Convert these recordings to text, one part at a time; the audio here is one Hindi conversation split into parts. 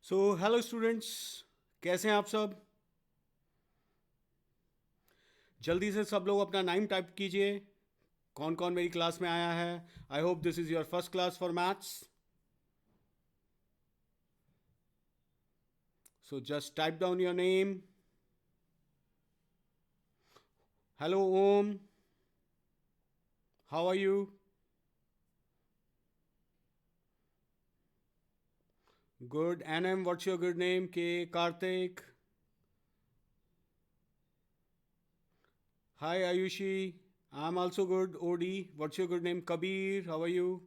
सो हेलो स्टूडेंट्स, कैसे हैं आप सब? जल्दी से सब लोग अपना नाम टाइप कीजिए। कौन कौन मेरी क्लास में आया है? I hope this is your first class for maths. So just type down your name. Hello Om, how are you? Good. N M, what's your good name? K Karthik. Hi Ayushi, I am also good. OD, what's your good name? Kabir, how are you?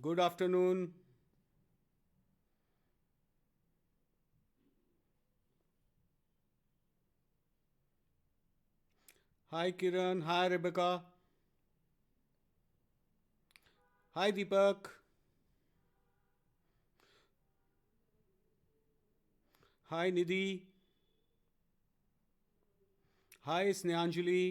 Good afternoon. Hi Kiran, hi Rebecca, hi Deepak, hi Nidhi, hi Snehanjali,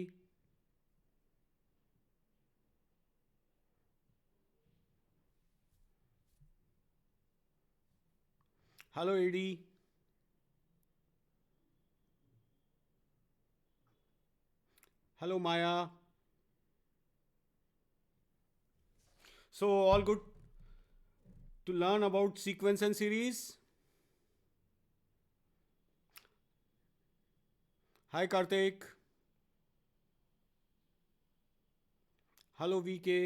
hello Eddie, hello Maya. So, all good to learn about sequence and series? Hi Karthik. Hello VK.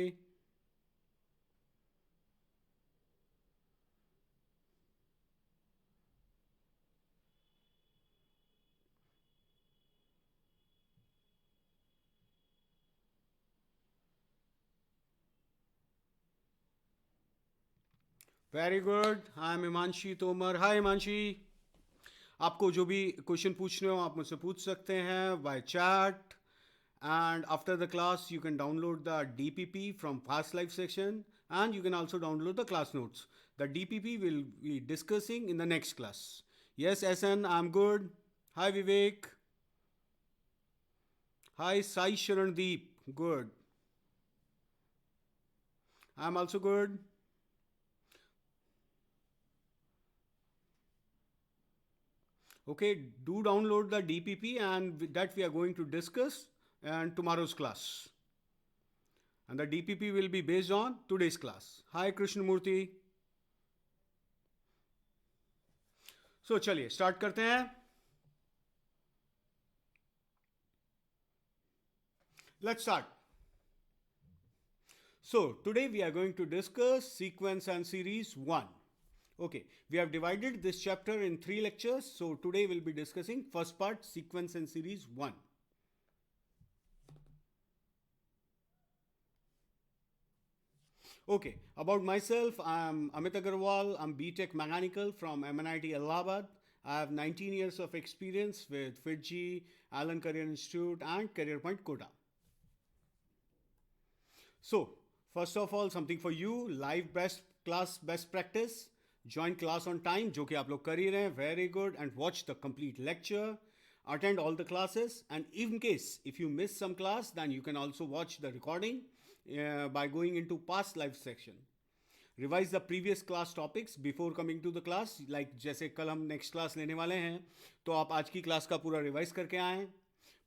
Very good. I am Himanshi Tomar. Hi Himanshi. आपको जो भी क्वेश्चन पूछने हो आप मुझसे पूछ सकते हैं by chat. And after the class, you can download the DPP from Fast Life section, and you can also download the class notes. The DPP will be discussing in the next class. Yes, SN, I'm good. Hi Vivek. Hi Sai Sharandeep. Good. I'm also good. Okay, do download the DPP and that we are going to discuss in tomorrow's class. And the DPP will be based on today's class. Hi Krishnamurti. So चलिए start करते हैं. Let's start. So today we are going to discuss sequence and series 1. Okay, we have divided this chapter in 3 lectures. So today we'll be discussing first part, sequence and series 1. Okay, about myself, I'm Amit Agarwal. I'm BTech Mechanical from MNIT Allahabad. I have 19 years of experience with FITGI, Allen Career Institute, and Career Point Kota. So, first of all, something for you, live best class best practice. Join class on time, जो कि आप लोग कर ही रहे हैं, very good, and watch the complete lecture. Attend all the classes, and in case if you miss some class, then you can also watch the recording by going into past live section. Revise the previous class topics before coming to the class. Like जैसे कल हम next class लेने वाले हैं, तो आप आज की class का पूरा revise करके आएँ.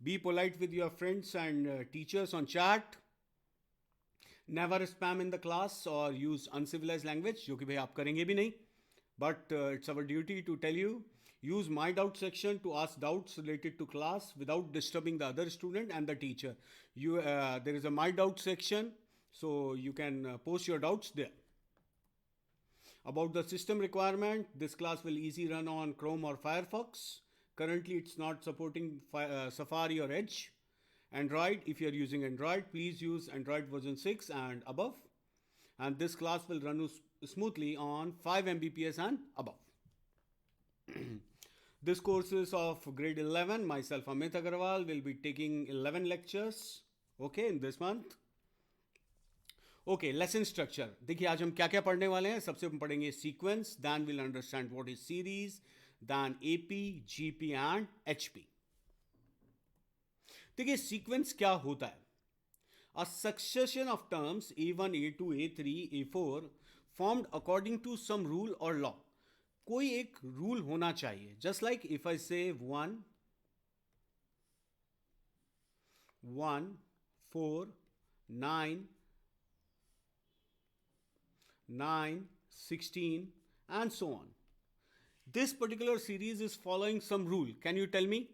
Be polite with your friends and teachers on chat. Never spam in the class or use uncivilized language, जो कि भाई आप करेंगे भी नहीं. But it's our duty to tell you, use my doubt section to ask doubts related to class without disturbing the other student and the teacher. There is a my doubt section, so you can post your doubts there. About the system requirement, this class will easy run on Chrome or Firefox. Currently, it's not supporting Safari or Edge. Android, if you're using Android, please use Android version 6 and above. And this class will run smoothly on 5 Mbps and above. This course is of grade 11. Myself, Amit Agarwal, will be taking 11 lectures, okay, in this month. Okay, lesson structure देखिए आज हम क्या क्या पढ़ने वाले हैं. सबसे हम पढ़ेंगे sequence, then will understand what is series, then AP, GP and HP. देखिए सीक्वेंस क्या होता है. A succession of terms A1, A2, A3, A4 formed according to some rule or law. कोई एक रूल होना चाहिए. Just like if I say 1, 1, 4, 9, 9, 16, and so on. This particular series is following some rule. Can you tell me?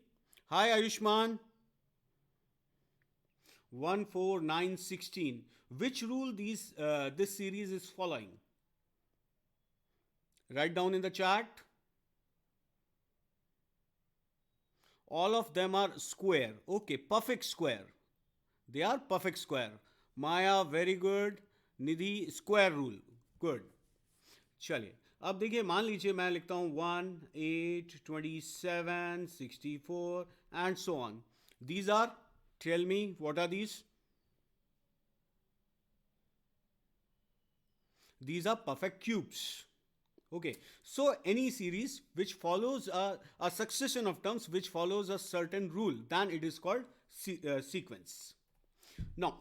Hi Ayushman. 1, 4, 9, 16. Which rule this series is following? Write down in the chat. All of them are square. Okay, perfect square. They are perfect square. Maya, very good. Nidhi, square rule. Good. चलिए अब देखिए, मान लीजिए मैं लिखता हूँ 1, 8, 27, 64 and so on. These are, tell me, what are these? These are perfect cubes. Okay, so any series which follows a succession of terms which follows a certain rule, then it is called sequence. Now,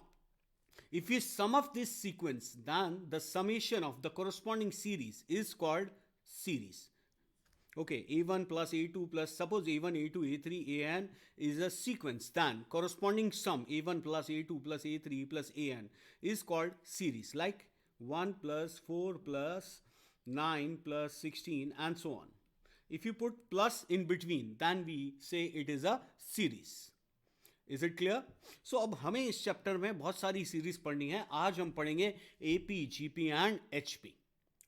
if we sum up this sequence, then the summation of the corresponding series is called series. Okay, A1 plus A2 plus, suppose A1, A2, A3, AN is a sequence, then corresponding sum A1 plus A2 plus A3 plus AN is called series, like 1 plus 4 plus 9 plus 16 and so on. If you put plus in between, then we say it is a series. Is it clear? So अब हमें इस चैप्टर में बहुत सारी सीरीज पढ़नी है. आज हम पढ़ेंगे AP, GP and HP.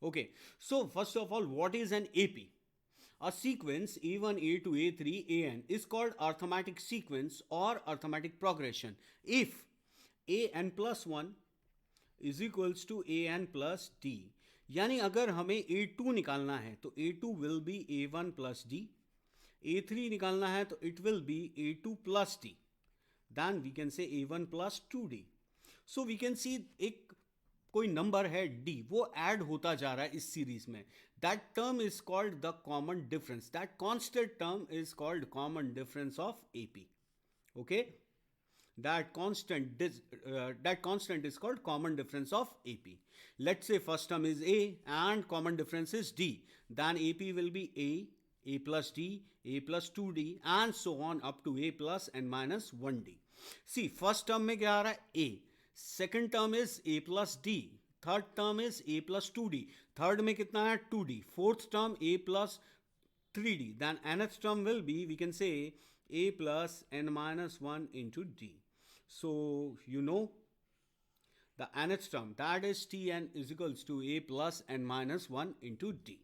Okay, so first of all, what is an AP? A sequence A1, A2, A3, AN is called arithmetic sequence or arithmetic progression if AN plus 1 is equals to AN plus D. यानी अगर हमें A2 निकालना है तो A2 will be A1 plus D. A3 निकालना है तो it will be A2 plus D. Then we can say A1 plus 2D. So we can see एक कोई नंबर है D, वो ऐड होता जा रहा है इस सीरीज में. That term is called the common difference. That constant term is called common difference of AP. Okay, that constant is called common difference of AP. Let's say first term is A and common difference is D. Then AP will be A plus D, A plus 2D and so on up to A plus n minus 1D. See, first term में क्या आ रहा है? A. Second term is A plus D. Third term is A plus 2D. Third में कितना है? 2D. Fourth term A plus 3D. Then nth term will be, we can say, A plus n minus 1 into D. So, you know, the nth term, that is Tn is equals to A plus n minus 1 into D.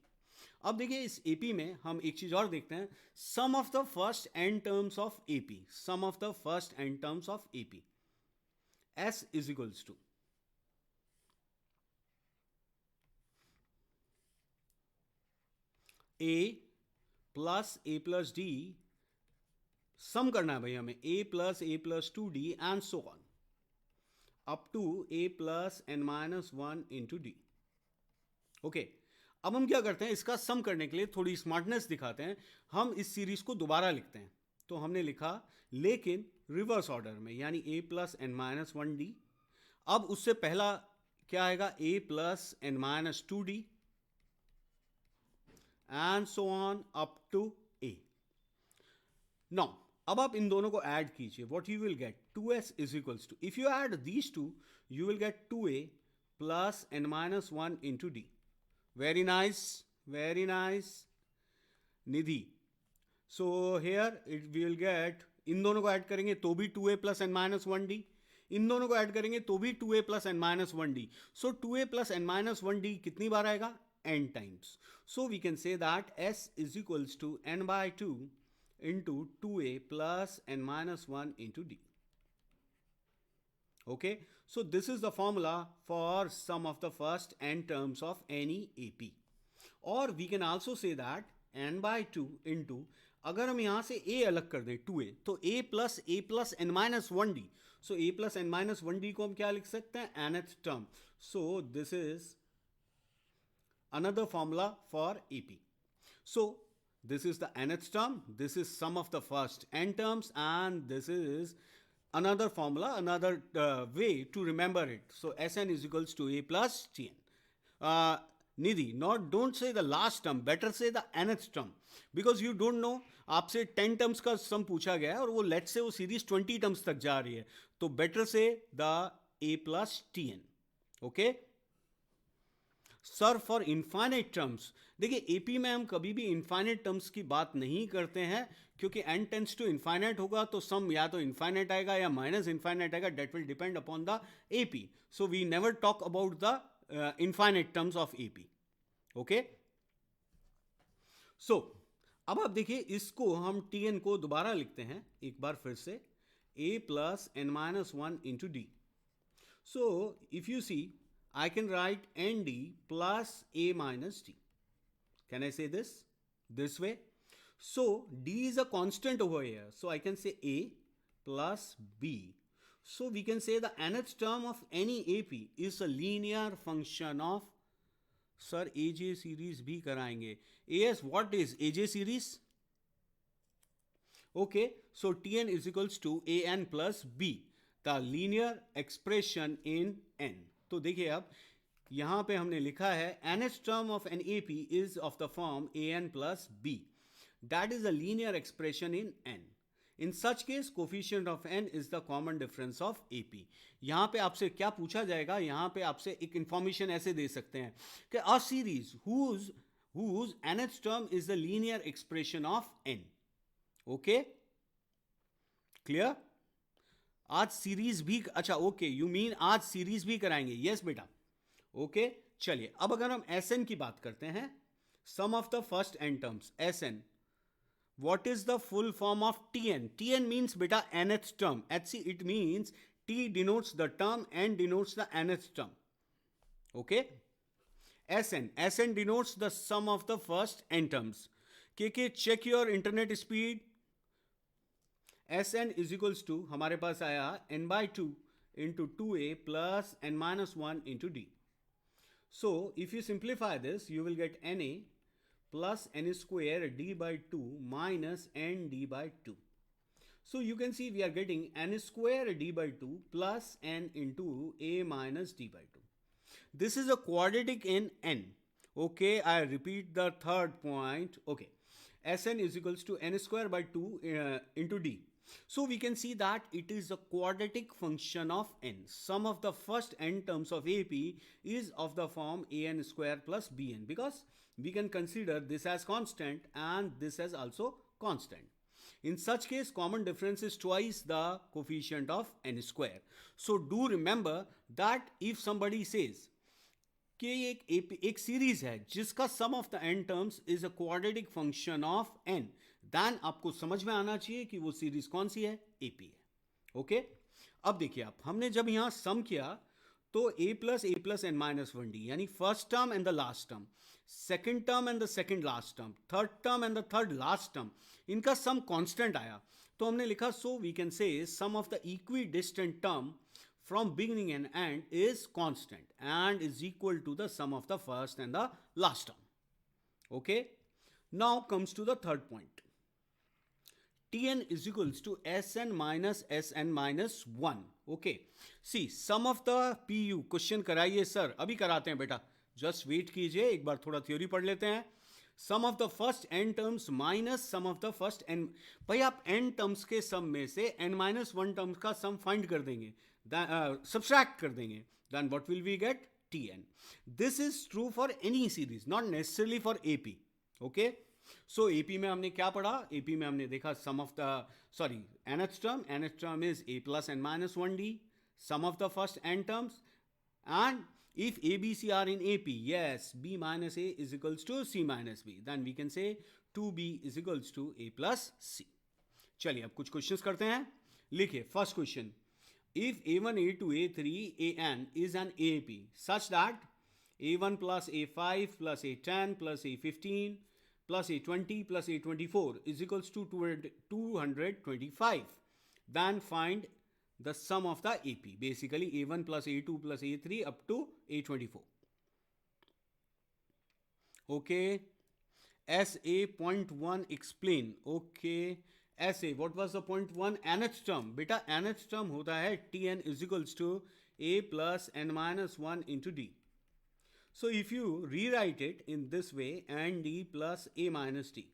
अब देखिए इस AP में हम एक चीज और देखते हैं, sum of the first N terms of AP. Sum of the first N terms of AP. S is equals to A plus D. Sum करना है भाई हमें, A plus 2D and so on up to A plus n minus 1 into D. Okay, अब हम क्या करते हैं, इसका सम करने के लिए थोड़ी स्मार्टनेस दिखाते हैं. हम इस सीरीज को दोबारा लिखते हैं. तो हमने लिखा लेकिन रिवर्स ऑर्डर में, यानी A plus n minus 1D. अब उससे पहला क्या आएगा? A plus n minus 2D and so on up to A. Now, अब आप इन दोनों को ऐड कीजिए. What you will get? 2S is equals to, if you add these two, you will get 2A plus n minus 1 into D. Very nice, very nice. Nidhi. So here it will get, इन दोनों को ऐड करेंगे तो भी 2A plus n minus 1D. इन दोनों को ऐड करेंगे तो भी 2A plus n minus 1D. So 2A plus n minus 1D कितनी बार आएगा? n times. So we can say that S is equals to n by 2 into 2A plus n minus 1 into D. Okay, so this is the formula for sum of the first n terms of any AP. Or we can also say that n by 2 into, अगर हम यहाँ से A अलग कर दें 2A, तो A plus n minus 1D. So A plus n minus 1D को हम क्या लिख सकते हैं? nth term. So this is another formula for AP. So this is the nth term, this is sum of the first n terms, and this is another formula, another way to remember it. So Sn is equals to A plus Tn. Uh, Nidhi, not don't say the last term, better say the nth term, because you don't know. आपसे 10 टर्म्स का सम पूछा गया है और वो लेट से वो सीरीज 20 टर्म्स तक जा रही है, तो बेटर से the A plus Tn. Okay sir, for infinite terms, देखिए एपी में हम कभी भी इनफाइनाइट टर्म्स की बात नहीं करते हैं, क्योंकि n टेंस टू इनफाइनाइट होगा तो सम या तो इनफाइनाइट आएगा या माइनस इनफाइनाइट आएगा, that will depend upon the AP. So we never talk about the infinite terms of AP. Okay so अब आप देखिए, इसको हम Tn को दोबारा लिखते हैं एक बार फिर से, a plus n minus one into D. So if you see, I can write nd plus a minus d. Can I say this way? So d is a constant over here, so I can say a plus b. So we can say the nth term of any AP is a linear function of, sir, AJ series भी कराएंगे. AS, what is AJ series? Okay, so Tn is equals to an plus b, the linear expression in n. तो देखिए अब यहां पे हमने लिखा है nth term of an AP is of the form an plus b. That is a linear expression in n. In such case, coefficient of n is the common difference of AP. यहां पे आपसे क्या पूछा जाएगा, यहां पे आपसे एक इंफॉर्मेशन ऐसे दे सकते हैं कि a series whose nth term is the linear expression of n. Okay clear? आज सीरीज भी, अच्छा ओके, यू मीन आज सीरीज भी कराएंगे? यस बेटा. ओके चलिए, अब अगर हम Sn की बात करते हैं, sum of the first N terms, Sn, what is the full form of Tn? Tn means बेटा nth term. HC it means T denotes the term, N denotes the nth term. Okay? Sn denotes the sum of the first n terms. KK, check your internet speed. Sn is equals to, हमारे पास आया n by 2 into 2a plus n minus 1 into d. So if you simplify this, you will get na plus n square d by 2 minus n d by 2. So you can see we are getting n square d by 2 plus n into a minus d by 2. This is a quadratic in n. Okay, I repeat the third point. Okay, Sn is equals to n square by 2 into d. So we can see that it is a quadratic function of n. Sum of the first n terms of AP is of the form an square plus bn, because we can consider this as constant and this as also constant. In such case, common difference is twice the coefficient of n square. So do remember that if somebody says कि एक सीरीज है जिसका sum of the N terms is a quadratic function of n, then आपको समझ में आना चाहिए कि वो सीरीज कौन सी है, एपी है. ओके अब देखिए आप, हमने जब यहां सम किया तो a plus n minus 1d, यानी first term and the last term, second term and the second last term, third term and the third last term, इनका सम कांस्टेंट आया. तो हमने लिखा, सो we can say sum of the equidistant term from beginning and end is constant and is equal to the sum of the first and the last term. Okay, now comes to the third point. Tn is equals to Sn minus 1. Okay, see, sum of the PU question कराइए सर, अभी कराते हैं बेटा, जस्ट वेट कीजिए, एक बार थोड़ा थ्योरी पढ़ लेते हैं. Sum of the first N terms minus sum of the first n. भाई आप एन टर्म्स के सम में से n माइनस 1 टर्म्स का सम फाइंड कर देंगे, subtract कर देंगे, then what will we get? Tn. This is true for any series, not necessarily for AP. Okay, so AP में हमने क्या पढ़ा? AP में हमने देखा sum of the, sorry, nth term is a plus n minus 1d, sum of the first n terms, and if a, b, c are in AP, yes, b minus a is equals to c minus b, then we can say 2b is equals to a plus c. चलिए अब कुछ क्वेश्चंस करते हैं. लिखिए first question, if a1, a2, a3, an is an AP such that a1 plus a5 plus a10 plus a15 plus a20 plus a24 is equals to 225, then find the sum of the AP. Basically a1 plus a2 plus a3 up to a24. Okay, SA.1 explain. Okay, ऐसे what was the point one nth term, बेटा nth टर्म होता है tn is equals to a plus n minus one into D. So if you rewrite it in this way, n d plus a minus t,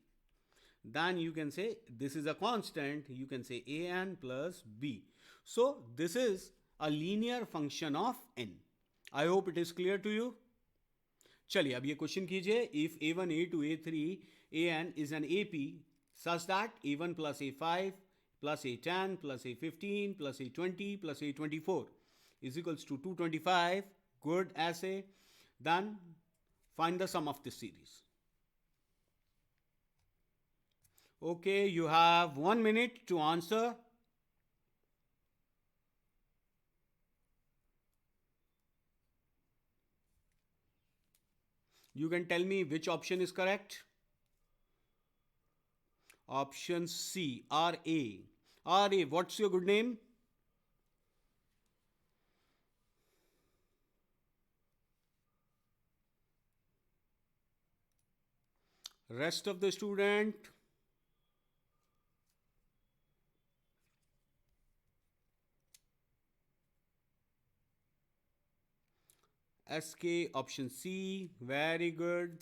then you can say this is a constant, you can say an plus b. So this is a linear function of n. I hope it is clear to you. चलिए अब ये क्वेश्चन कीजिए. If a1 a2 a3 an is an ap such that a1 plus a5 plus a10 plus a15 plus a20 plus a24 is equals to 225, good ऐसे, then find the sum of this series. Okay, you have 1 minute to answer. You can tell me which option is correct. Option C, RA. RA, what's your good name? Rest of the student. SK, option C, very good.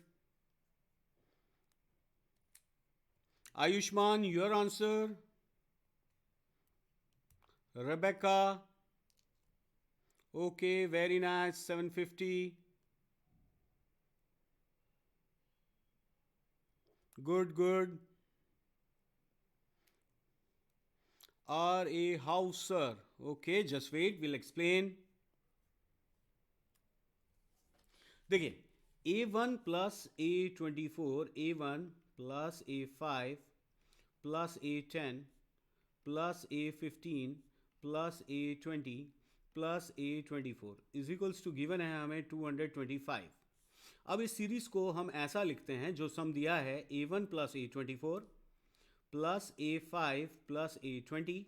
Ayushman, your answer. Rebecca, okay, very nice, 750. Good, good. R.A. Hauser, okay, just wait, we'll explain. देखिए a1 plus a24, a1 plus a5 plus a10 plus a15 plus a20 plus a24 is equals to given है हमें 225. अब इस सीरीज को हम ऐसा लिखते हैं, जो सम दिया है a1 plus a24 plus a5 plus a20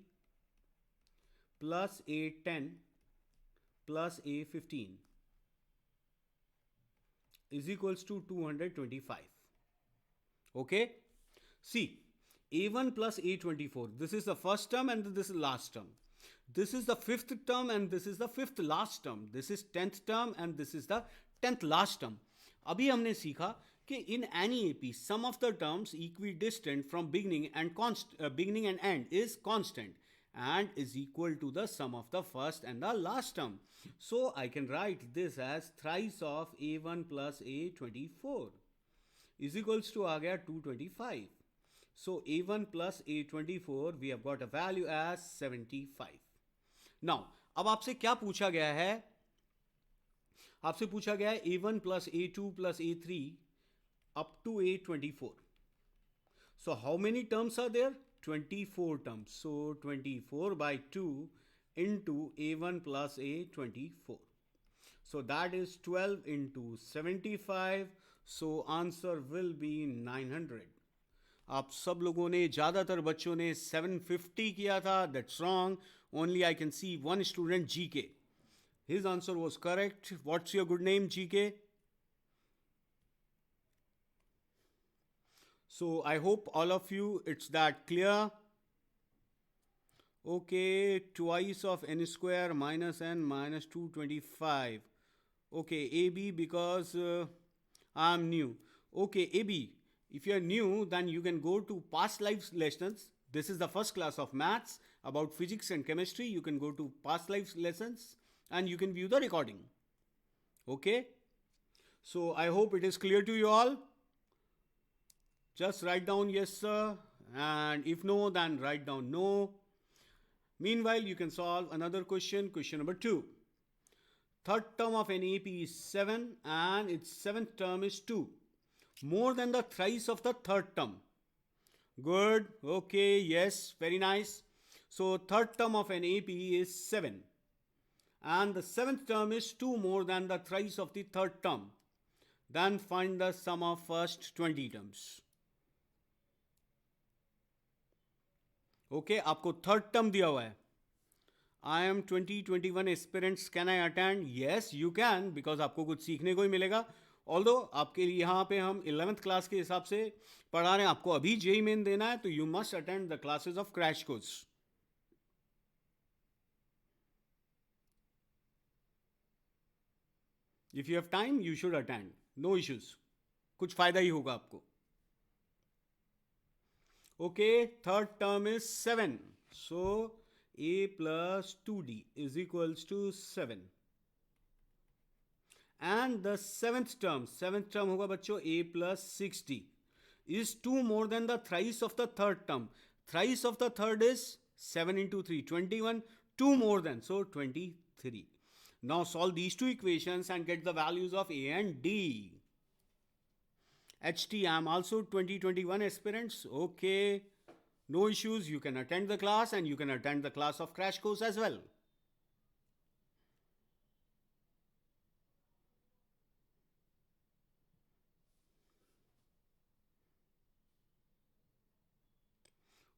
plus a10 plus a15 is equals to 225. Okay? See, a1 plus a24, this is the first term and this is last term. This is the fifth term and this is the fifth last term. This is 10th term and this is the 10th last term. अभी हमने सीखा कि in any AP, sum of the terms equidistant from beginning and end is constant and is equal to the sum of the first and the last term. So I can write this as thrice of a1 plus a24 is equals to आ गया 225. So a1 plus a24 we have got a value as 75. Now अब आपसे क्या पूछा गया है? आपसे पूछा गया है a1 plus a2 plus a3 up to a24. So how many terms are there? 24 terms. So 24 by 2 into a1 plus a24. So that is 12 into 75. So answer will be 900. आप सब लोगों ने, ज़्यादातर बच्चों ने 750 किया था. That's wrong. Only I can see one student GK. His answer was correct. What's your good name, GK? So I hope all of you, it's that clear. Okay, twice of n square minus n minus 225. Okay, AB, because I'm new. Okay, AB, if you're new, then you can go to past life lessons. This is the first class of maths about physics and chemistry. You can go to past life lessons and you can view the recording. Okay? So I hope it is clear to you all. Just write down yes sir, and if no, then write down no. Meanwhile, you can solve another question, question number 2. Third term of an AP is 7 and its seventh term is 2. More than the thrice of the third term. Good, okay, yes, very nice. So third term of an AP is 7 and the seventh term is 2 more than the thrice of the third term. Then find the sum of first 20 terms. Okay, आपको थर्ड टर्म दिया हुआ है. I am 2021 aspirants, can I attend? Yes, you can, because आपको कुछ सीखने को ही मिलेगा ऑल्दो आपके लिए यहाँ पे हम 11th क्लास के हिसाब से पढ़ा रहे हैं, आपको अभी जेई मेन देना है, तो you must attend the classes of crash course. If you have time you should attend, no issues, कुछ फायदा ही होगा आपको. Okay, third term is 7. So a plus 2d is equals to 7. And the seventh term होगा बच्चों a plus 6d is 2 more than the thrice of the third term. Thrice of the third is 7 into 3, 21. 2 more than, so 23. Now solve these two equations and get the values of a and d. HT, I am also 2021 aspirants. Okay, no issues. You can attend the class and you can attend the class of crash course as well.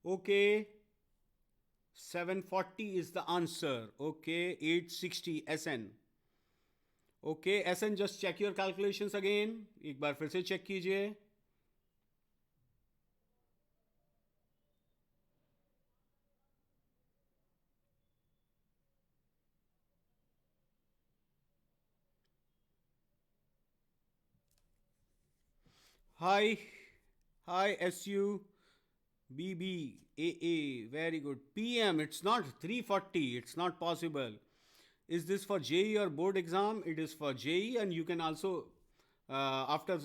Okay, 740 is the answer. Okay, 860 SN. Okay, SN, just check your calculations again. एक बार फिर से check कीजिए. Hi, hi SU, BB, AA, very good. PM, it's not 340, it's not possible. Is this for JE or board exam? It is for JE, and you can also, after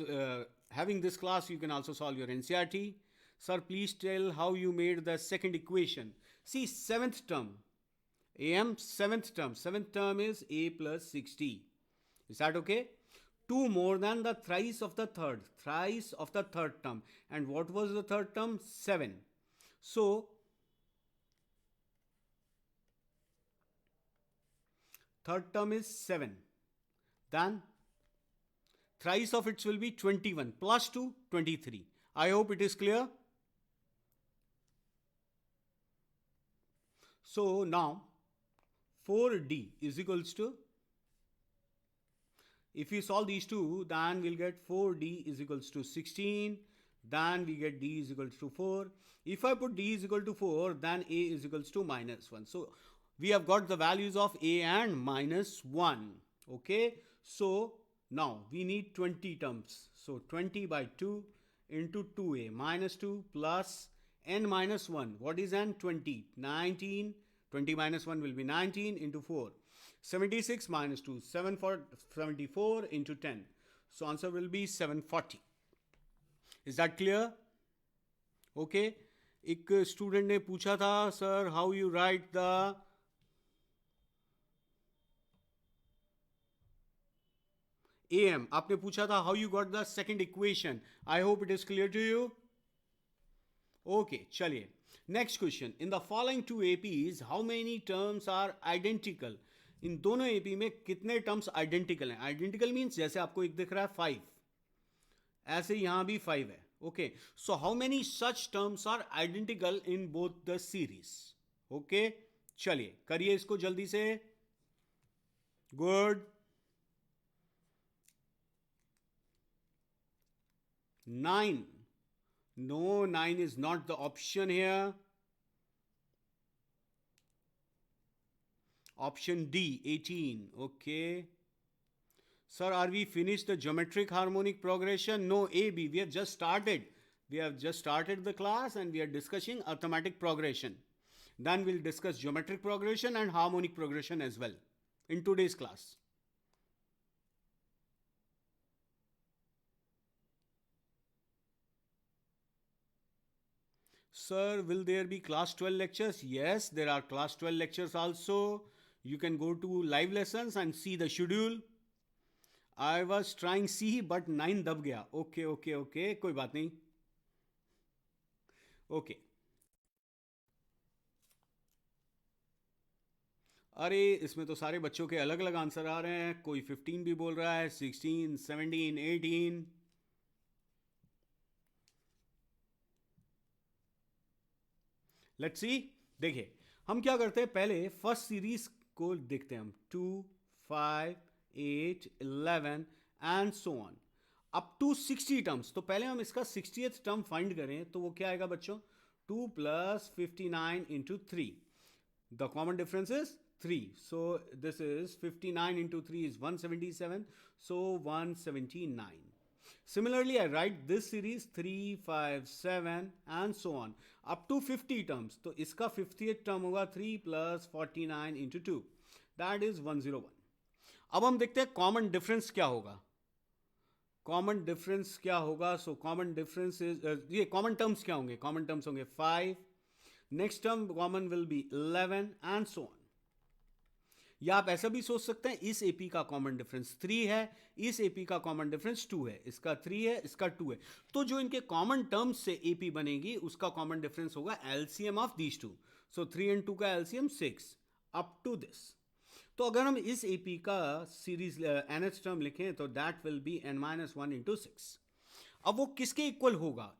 having this class, you can also solve your NCRT. Sir, please tell how you made the second equation. See, seventh term, AM, seventh term is A plus 60. Is that okay? 2 more than the thrice of the third term. And what was the third term? 7. So, third term is 7. Then, thrice of it will be 21 plus 2, 23. I hope it is clear. So, now, 4D is equals to, if we solve these two, then we'll get 4D is equals to 16. Then we get D is equals to 4. If I put D is equal to 4, then A is equals to minus 1. So we have got the values of A and minus 1. Okay. So now we need 20 terms. So 20 by 2 into 2A minus 2 plus N minus 1. What is N? 20. 19. 20 minus 1 will be 19 into 4. 76 minus 2, 74 into 10. So answer will be 740. Is that clear? Okay. एक स्टूडेंट ने पूछा था, sir how you write the AM. आपने पूछा था how you got the second equation. I hope it is clear to you. Okay, चलिए next question. In the following two APs how many terms are identical. इन दोनों AP में कितने टर्म्स आइडेंटिकल हैं. आइडेंटिकल मीन्स जैसे आपको एक दिख रहा है 5, ऐसे यहां भी 5 है. Okay, so how many such terms are identical in both the series. Okay, चलिए करिए इसको जल्दी से. Good. 9. No, 9 is not the option here. Option D, 18. Okay. Sir, are we finished the geometric harmonic progression? No, AB. We have just started. We have just started the class and we are discussing arithmetic progression. Then we'll discuss geometric progression and harmonic progression as well in today's class. Sir, will there be class 12 lectures? Yes, there are class 12 lectures also. You can go to live lessons and see the schedule. I was trying C but 9 दब गया. Okay, कोई बात नहीं. Okay. अरे इसमें तो सारे बच्चों के अलग अलग आंसर आ रहे हैं. कोई 15 भी बोल रहा है, 16, 17, 18. Let's see. देखिए हम क्या करते हैं, पहले फर्स्ट सीरीज को देखते हैं हम. 2, 5, 8, 11 and so on. Up to 60 terms. तो पहले हम इसका 60th टर्म फाइंड करें तो वो क्या आएगा बच्चों, 2 plus 59 into 3। The common difference is 3. So this is 59 into 3 is 177. So 179. Similarly, I write this series 3, 5, 7 and so on up to 50 terms. तो इसका 50th term होगा 3 plus 49 into 2. That is 101. अब हम देखते हैं कॉमन डिफरेंस क्या होगा। कॉमन डिफरेंस क्या होगा, सो कॉमन डिफरेंस इज, ये कॉमन टर्म्स क्या होंगे, कॉमन टर्म्स होंगे 5, next term common will be 11 and so on. या आप ऐसा भी सोच सकते हैं इस एपी का कॉमन डिफरेंस 3 है, इस एपी का कॉमन डिफरेंस 2 है, इसका 3 है, इसका 2 है, तो जो इनके कॉमन टर्म्स से एपी बनेगी उसका कॉमन डिफरेंस होगा LCM of these two. So 3 and 2 का एलसीएम 6 अप टू दिस। तो अगर हम इस एपी का सीरीज एनएच टर्म लिखें तो that will be n-1 into 6। अब वो किसके इक्वल होगा,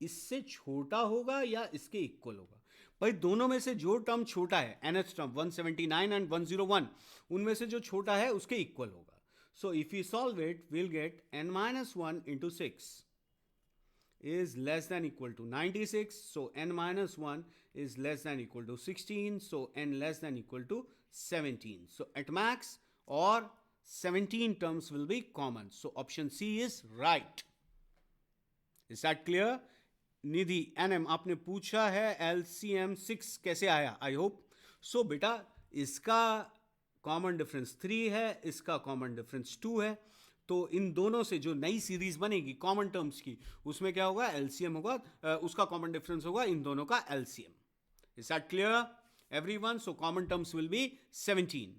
इससे छोटा होगा या इसके इक्वल होगा। भाई दोनों में से जो टर्म छोटा है एनएच टर्म 179 एंड 101, उनमें से जो छोटा है उसके इक्वल होगा। So if you solve it will get n-1 into 6 is less than equal to 96. So n-1 is less than equal to 16. So n less than equal to 17. So at max or 17 terms will be common. So option C is right. Is that clear? Nidhi NM आपने पूछा है LCM 6 कैसे आया, आई होप सो। बेटा इसका कॉमन डिफरेंस 3 है, इसका कॉमन डिफरेंस 2 है, तो इन दोनों से जो नई सीरीज बनेगी कॉमन टर्म्स की, उसमें क्या होगा, एलसीएम होगा, उसका कॉमन डिफरेंस होगा इन दोनों का LCM. Is that clear everyone? So common terms will be 17।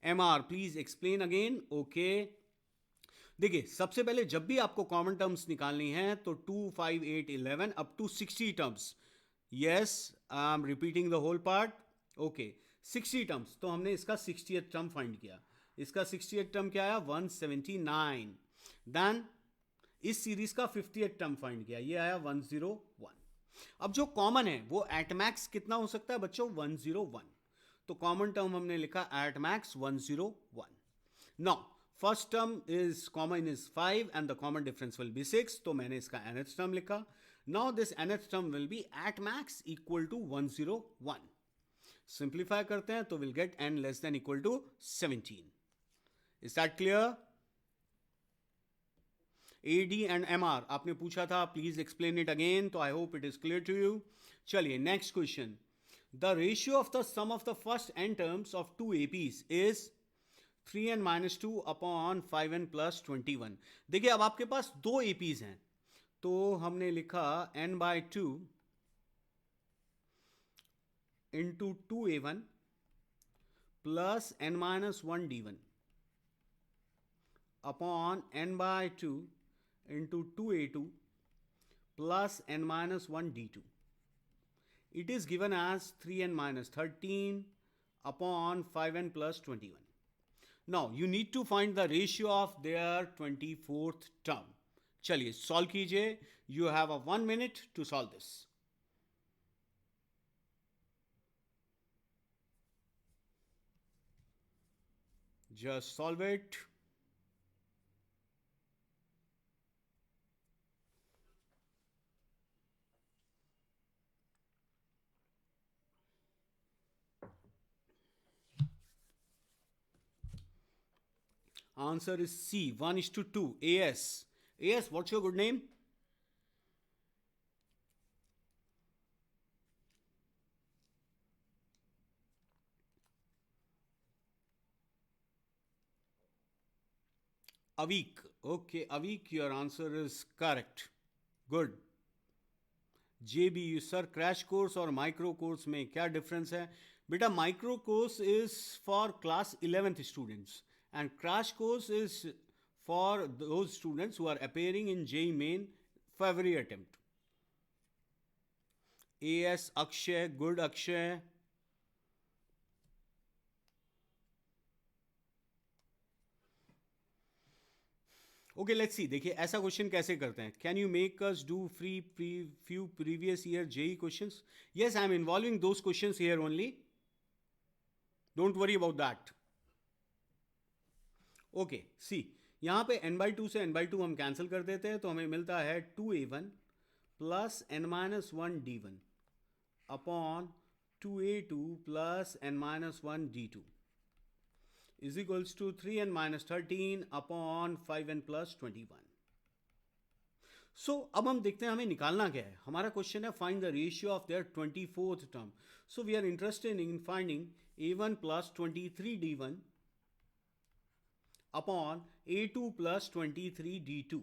MR please explain again. Okay, देखिए सबसे पहले जब भी आपको कॉमन टर्म्स निकालनी है तो 2, 5, 8, 11 up to 60 terms. Yes, I am repeating the whole part. Okay, 60 terms, तो हमने इसका 60th टर्म फाइंड किया। इसका 60th टर्म क्या आया, 179। देन इस सीरीज का 50th टर्म फाइंड किया, ये आया 101। अब जो कॉमन है वो एट मैक्स कितना हो सकता है बच्चों, 101। तो कॉमन टर्म हमने लिखा at max 101। Now first term is common is 5 and the common difference will be 6, तो मैंने इसका nth टर्म लिखा। Now this nth term will be at max equal to 101। Simplify करते हैं तो will get n less than equal to 17। Is that clear? AD and MR आपने पूछा था, प्लीज एक्सप्लेन इट अगेन, तो I hope it is clear to you. चलिए next question. The ratio of the sum of the first n terms of two APs is 3n minus 2 upon 5n plus 21। देखिए अब आपके पास दो APs हैं, तो हमने लिखा n by 2 into 2A1 plus n minus 1 D1 upon n by 2 into 2A2 plus n minus 1 D2. It is given as 3n minus 13 upon 5n plus 21. Now you need to find the ratio of their 24th term. चलिए सॉल्व कीजिए, you have a 1 minute to solve this. Just solve it. Answer is C, 1:2. AS. AS, what's your good name? Avik. Okay, Avik, your answer is correct. Good. JB, sir crash course और माइक्रो कोर्स में क्या डिफरेंस है? बेटा micro course is for class 11th students and crash course is for those students who are appearing in JEE main for every attempt. AS Akshay, good Akshay. Okay let's see, देखिए ऐसा क्वेश्चन कैसे करते हैं। Can you make us do few previous year JEE questions? Yes, I am involving those questions here only, don't worry about that. Okay see, यहाँ पे n/2 से n/2 हम कैंसिल कर देते हैं, तो हमें मिलता है 2a1 plus n-1 d1 upon 2a2 plus n-1 d2 is equals to 3n-13 upon 5n plus 21. So अब हम देखते हैं हमें निकालना क्या है. हमारा क्वेश्चन है find the ratio of their 24th term. So we are interested in finding a1 plus 23d1 upon a2 plus 23d2.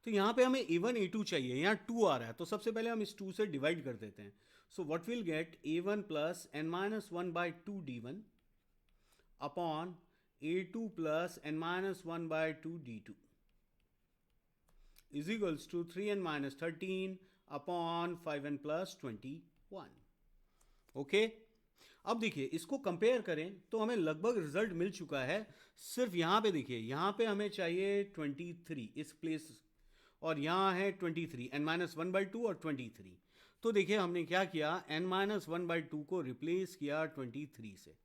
तो यहाँ पे हमें a1 a2 चाहिए, यहाँ 2 आ रहा है, तो सबसे पहले हम इस 2 से डिवाइड कर देते हैं. So what will get a1 plus n-1 by 2 d1 upon a2 plus n-1 by 2 d2 is equals to 3n-13 upon 5n plus 21. Okay, अब देखिए इसको कंपेयर करें तो हमें लगभग रिजल्ट मिल चुका है. सिर्फ यहाँ पे देखिए, यहाँ पे हमें चाहिए 23 इस प्लेस, और यहाँ है 23 n-1 by 2 और 23. तो देखिए हमने क्या किया, n-1 by 2 को रिप्लेस किया 23 से.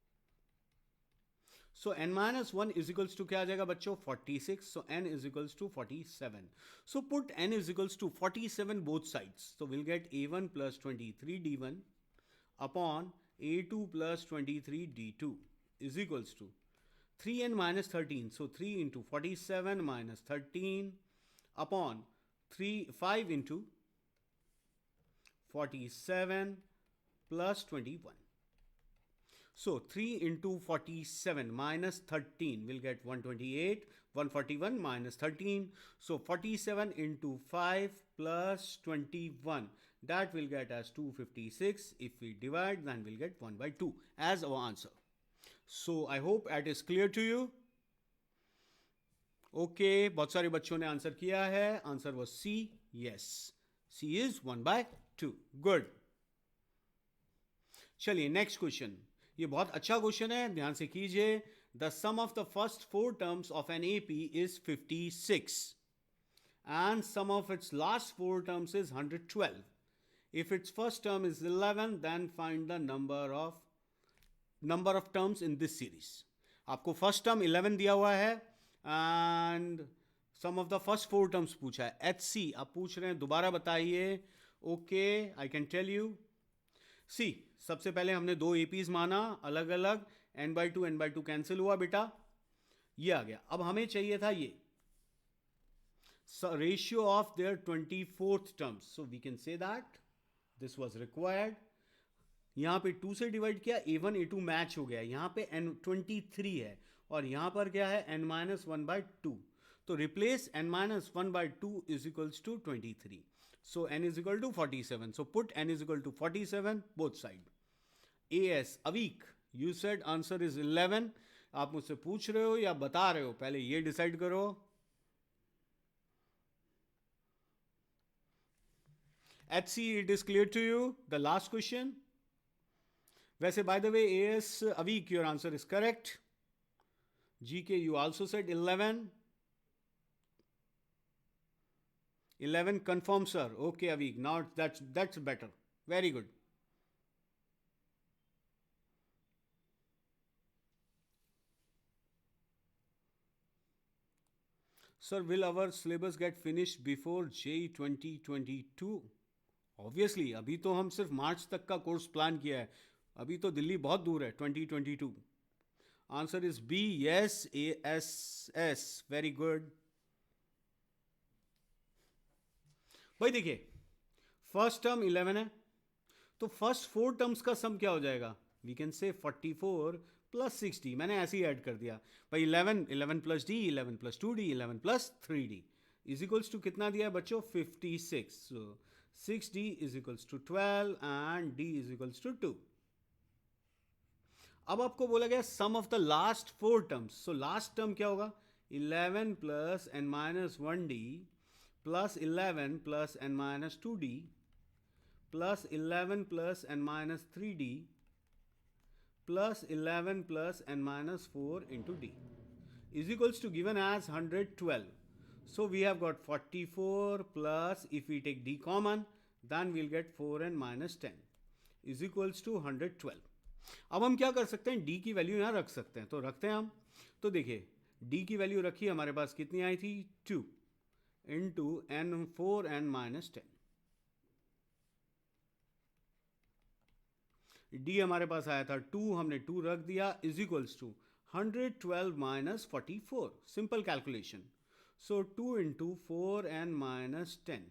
सो n-1 इज इक्वल्स टू क्या आ जाएगा बच्चों, 46. So n is equals to 47. So put n is equals to 47 both sides. तो will get a1 plus 23d1 upon a2 plus 23d2 is equals to 3n minus 13. So 3 into 47 minus 13 upon 5 into 47 plus 21. So 3 into 47 minus 13 will get 128. 141 minus 13. So 47 into 5 plus 21. That will get as 256. If we divide, then we'll get 1 by 2 as our answer. So I hope that is clear to you. Okay, बहुत सारे बच्चों ने आंसर किया है. Answer was C. Yes, C is 1 by 2. Good. चलिए नेक्स्ट क्वेश्चन. ये बहुत अच्छा क्वेश्चन है, ध्यान से कीजिए. The sum of the first 4 terms of an AP is 56 and sum of its last 4 terms is 112. If its first term is 11, then find the number of terms in this series. आपको फर्स्ट टर्म 11 दिया हुआ है and sum of the first 4 terms पूछा है. HC आप पूछ रहे हैं, दोबारा बताइए. Okay, I can tell you. See, सबसे पहले हमने 2 APs माना अलग अलग. n/2 n/2 कैंसिल हुआ बेटा, ये आ गया. अब हमें चाहिए था ये ratio of their 24th terms. So we can say that this was required. यहाँ पे 2 से डिवाइड किया, a1 a2 मैच हो गया. यहाँ पे n23 है और यहाँ पर क्या है, n-1 by 2. तो replace n-1 by 2 is equals to 23. So n is equal to 47. So put n is equal to 47 both side. AS Avik, you said answer is 11. आप मुझसे पूछ रहे हो या बता रहे हो, पहले ये डिसाइड करो. HC, it is clear to you? The last question. वैसे by the way, AS Avik, your answer is correct. GK, you also said 11. 11 confirm, sir. Okay, Avik. Now that's better. Very good. Sir, will our syllabus get finished before JEE 2022? Obviously, अभी तो हम सिर्फ मार्च तक का कोर्स प्लान किया है. अभी तो दिल्ली बहुत दूर है. 2022. Answer is B. Yes, ASS. Very good. भाई देखिए, फर्स्ट टर्म 11 है, तो फर्स्ट 4 टर्म्स का सम क्या हो जाएगा? वी कैन से 44 प्लस 60. मैंने ऐसे ही ऐड कर दिया भाई. 11 plus D, 11 plus 2d, 11 plus 3d is equals to कितना दिया है बच्चों? 56. So 6d is equals to 12 and d is equals to 2. अब आपको बोला गया sum of the last 4 terms. So last term क्या होगा? 11 plus n-1d plus 11 plus n-2d plus 11 plus n-3d plus 11 plus n-4 into d is equals to given as 112. So we have got 44 plus, if we take d common, then we'll get 4n minus 10 is equals to 112. अब हम क्या कर सकते हैं? d की वैल्यू यहाँ रख सकते हैं, तो रखते हैं हम. तो देखिए डी की वैल्यू रखी, हमारे पास कितनी आई थी 2 इंटू एन 4n-10। डी हमारे पास आया था 2, हमने 2 रख दिया, is equals to 112-44, simple calculation. So 2 into 4n-10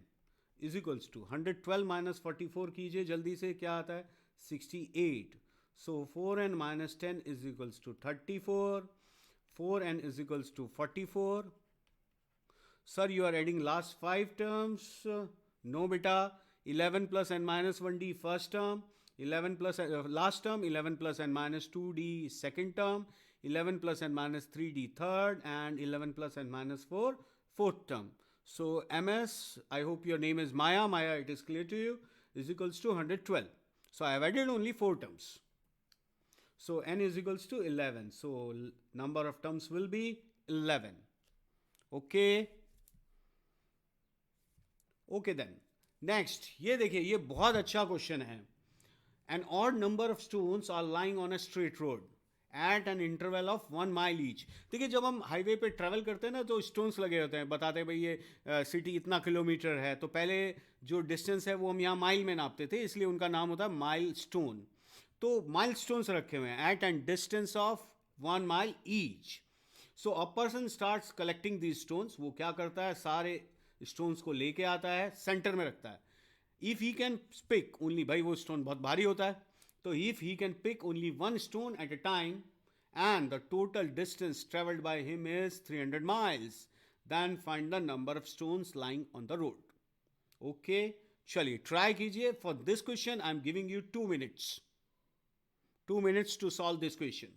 is equals to 112-44 कीजिए जल्दी से, क्या आता है 68। So 4n-10 is equals to 34, 4n is equals to 44. Sir, you are adding last 5 terms. No beta. 11 plus n minus 1d first term. 11 plus last term. 11 plus n minus 2d second term. 11 plus n minus 3d third. And 11 plus n minus 4 fourth term. So ms, I hope your name is Maya. Maya, it is clear to you, is equals to 112. So I have added only 4 terms. So n is equals to 11. So number of terms will be 11. Okay. Okay then. Next, ये देखिए, ये बहुत अच्छा क्वेश्चन है. An odd number of stones are lying on a straight road at an interval of 1 mile each. देखिए, जब हम हाईवे पे ट्रैवल करते हैं ना, तो स्टोन्स लगे होते हैं, बताते हैं भाई ये सिटी इतना किलोमीटर है. तो पहले जो डिस्टेंस है वो हम यहाँ माइल में नापते थे, इसलिए उनका नाम होता है माइल स्टोन. तो माइल स्टोन्स रखे हुए हैं at an distance of 1 mile each. So a person starts collecting these stones. वो क्या करता है, सारे स्टोन्स को लेके आता है, सेंटर में रखता है. If he can pick only, भाई वो स्टोन बहुत भारी होता है, तो if he can pick only 1 stone at a time and the total distance travelled by him is 300 miles, then find the number of stones lying on the road. Okay, चलिए ट्राई कीजिए. For this question I am giving you 2 minutes. 2 minutes to solve this question.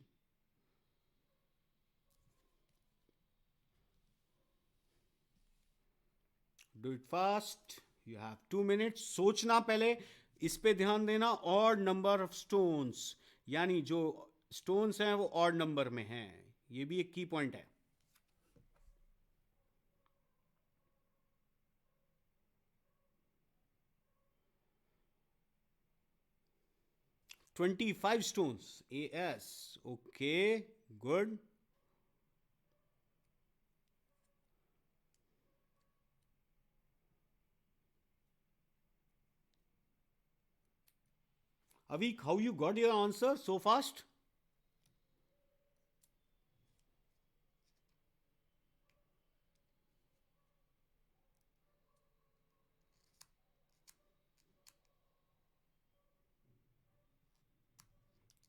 Do it fast. You have 2 minutes. सोचना पहले, इस पे ध्यान देना. ऑड नंबर ऑफ स्टोन्स, यानी जो स्टोन्स हैं वो ऑड नंबर में हैं. ये भी एक की पॉइंट है. 25 stones. AS. Okay, good. Avik, how you got your answer so fast?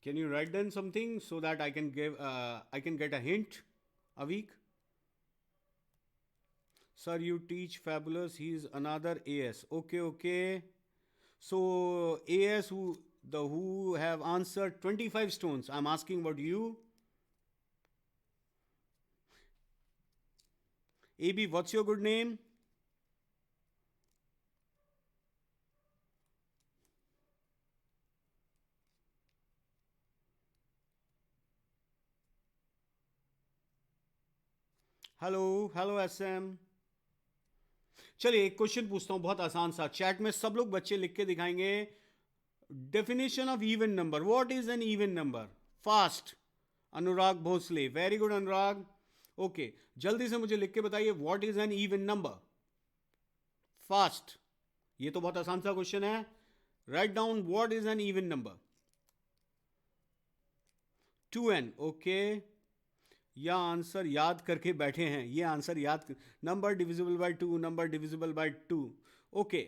Can you write down something so that I can get a hint, Avik? Sir, you teach Fabulous. He is another AS. Okay, okay. So AS who have answered 25 stones. I'm asking about you. AB, what's your good name? Hello SM. चलिए एक क्वेश्चन पूछता हूं, बहुत आसान सा. चैट में सब लोग बच्चे लिख के दिखाएंगे. Definition of even number. What is an even number? Fast. Anurag Bhosale. Very good Anurag. Okay, जल्दी से मुझे लिख के बताइए, what is an even number? Fast. ये तो बहुत आसान सा क्वेश्चन है. Write down, what is an even number? 2n. Okay, या आंसर याद करके बैठे हैं, ये आंसर याद. Number divisible by 2, number divisible by 2. Okay,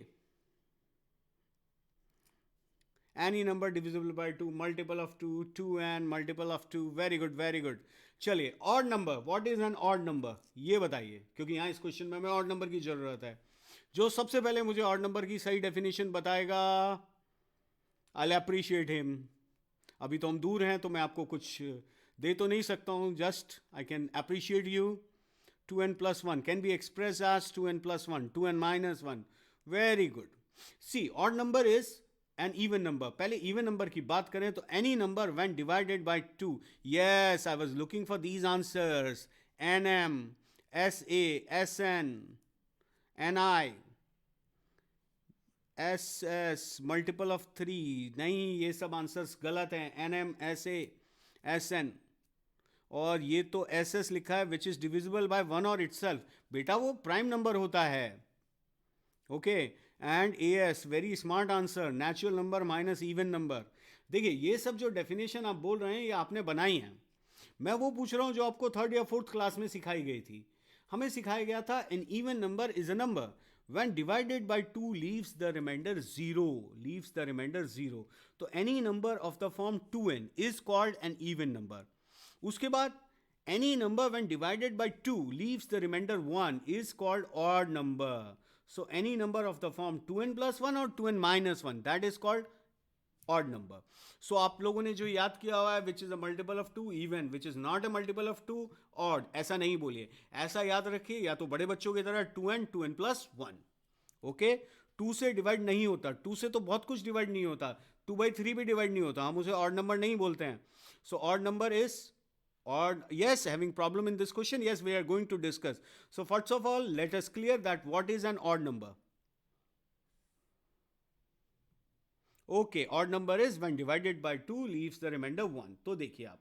any number divisible by 2, multiple of 2, 2n multiple of 2. Very good, very good. चलिए, odd number. What is an odd number, ये बताइए, क्योंकि यहाँ इस क्वेश्चन में हमें ऑड नंबर की जरूरत है. जो सबसे पहले मुझे ऑड नंबर की सही डेफिनेशन बताएगा, आई अप्रिशिएट हिम. अभी तो हम दूर हैं, तो मैं आपको कुछ दे तो नहीं सकता हूं. Just I can appreciate you. 2n plus 1 can be expressed as 2n plus 1, 2n minus 1. Very good. See, odd number is an even number. पहले even number की बात करें तो any number when divided by 2. Yes, I was looking for these answers. NM, SA, SN, NI, SS, multiple of 3. नहीं, ये सब आंसर्स गलत हैं. NM, SA, SN. और ये तो एस एस लिखा है which is divisible by one और इटसेल्फ, बेटा वो प्राइम नंबर होता है. Okay, and A S very smart answer, natural number minus even number. देखिए ये सब जो डेफिनेशन आप बोल रहे हैं ये आपने बनाई है. मैं वो पूछ रहा हूँ जो आपको थर्ड या फोर्थ क्लास में सिखाई गई थी. हमें सिखाया गया था an even number is a number when divided by 2 leaves the remainder 0, leaves the remainder 0. तो any number of the form 2n is called an even number. उसके बाद any number when divided by 2 leaves the remainder 1 is called odd number. So any number of the form 2n plus 1 or 2n minus 1, that is called odd number. So आप लोगों ने जो याद किया हुआ है which is a multiple of 2 even, which is not a multiple of 2 odd, ऐसा नहीं बोलिए, ऐसा याद रखिए या तो बड़े बच्चों की तरह 2n plus 1. ओके, 2 से डिवाइड नहीं होता, 2 से तो बहुत कुछ डिवाइड नहीं होता, 2/3 भी डिवाइड नहीं होता, हम उसे ऑड नंबर नहीं बोलते हैं. So odd number is odd. Yes, having problem in this question? Yes, we are going to discuss. So first of all, let us clear that what is an odd number. Okay, odd number is when divided by 2 leaves the remainder 1. तो देखिए आप,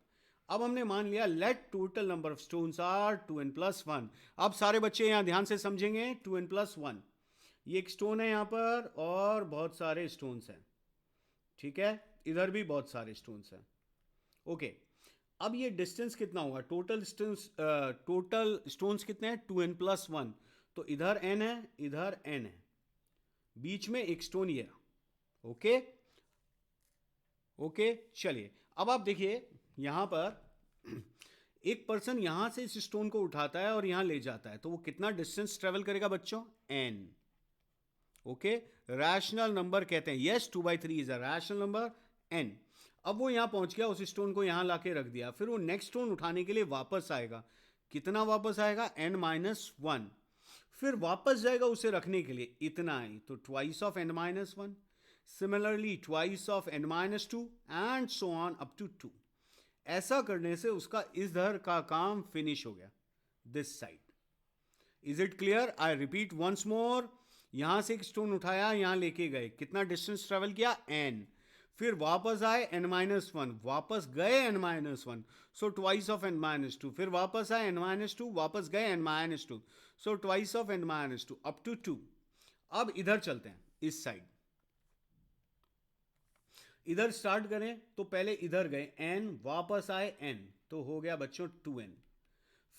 अब हमने मान लिया let total number of stones are 2n plus 1. अब सारे बच्चे यहाँ ध्यान से समझेंगे, 2n plus 1, ये एक स्टोन है यहाँ पर और बहुत सारे स्टोन्स हैं, ठीक है, इधर भी बहुत सारे स्टोन्स हैं. ओके, अब ये डिस्टेंस कितना होगा, टोटल स्टोन्स कितने हैं, 2n plus 1. तो इधर n है, इधर n है, बीच में एक स्टोन ये. ओके ओके, चलिए अब आप देखिए यहां पर एक पर्सन यहां से इस स्टोन को उठाता है और यहां ले जाता है, तो वो कितना डिस्टेंस ट्रेवल करेगा बच्चों, n. ओके, रैशनल नंबर कहते हैं, yes 2/3 is a rational number, n. अब वो यहां पहुंच गया, उस स्टोन को यहां लाके रख दिया, फिर वो नेक्स्ट स्टोन उठाने के लिए वापस आएगा, कितना वापस आएगा, n-1. फिर वापस जाएगा उसे रखने के लिए, इतना ही, तो twice of n-1. Similarly twice of n-2 and so on up to 2. ऐसा करने से उसका इधर का काम फिनिश हो गया, this side. Is it clear? I repeat once more. यहां से एक स्टोन उठाया, यहां लेके गए, कितना डिस्टेंस ट्रेवल किया, n. फिर वापस आए n-1, वापस गए n-1, so twice of n-2. फिर वापस आए n-2, वापस गए n-2, so twice of n-2 up to 2. अब इधर चलते हैं, इस साइड, इधर स्टार्ट करें तो पहले इधर गए n, वापस आए n, तो हो गया बच्चों 2n.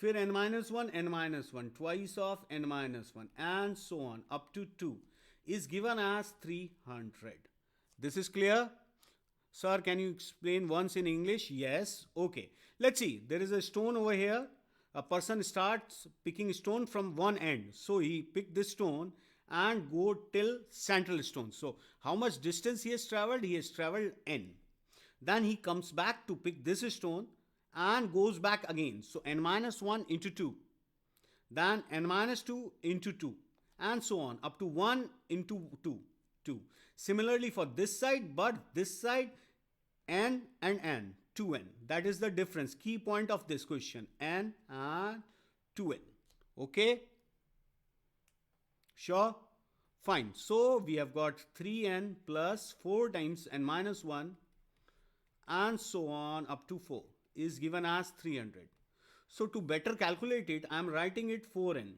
फिर n-1, twice of n-1 and so on up to 2 is given as 300. This is clear? Sir, can you explain once in English? Yes. Okay. Let's see. There is a stone over here. A person starts picking stone from one end. So he picked this stone and go till central stone. So how much distance he has traveled? He has traveled n. Then he comes back to pick this stone and goes back again. So n-1 into 2, then n-2 into 2, and so on up to 1 into 2. Similarly for this side, but this side n and n, 2n. That is the difference, key point of this question, n and 2n. Okay? Sure? Fine. So we have got 3n plus 4 times n-1 and so on up to 4 is given as 300. So to better calculate it, I am writing it 4n.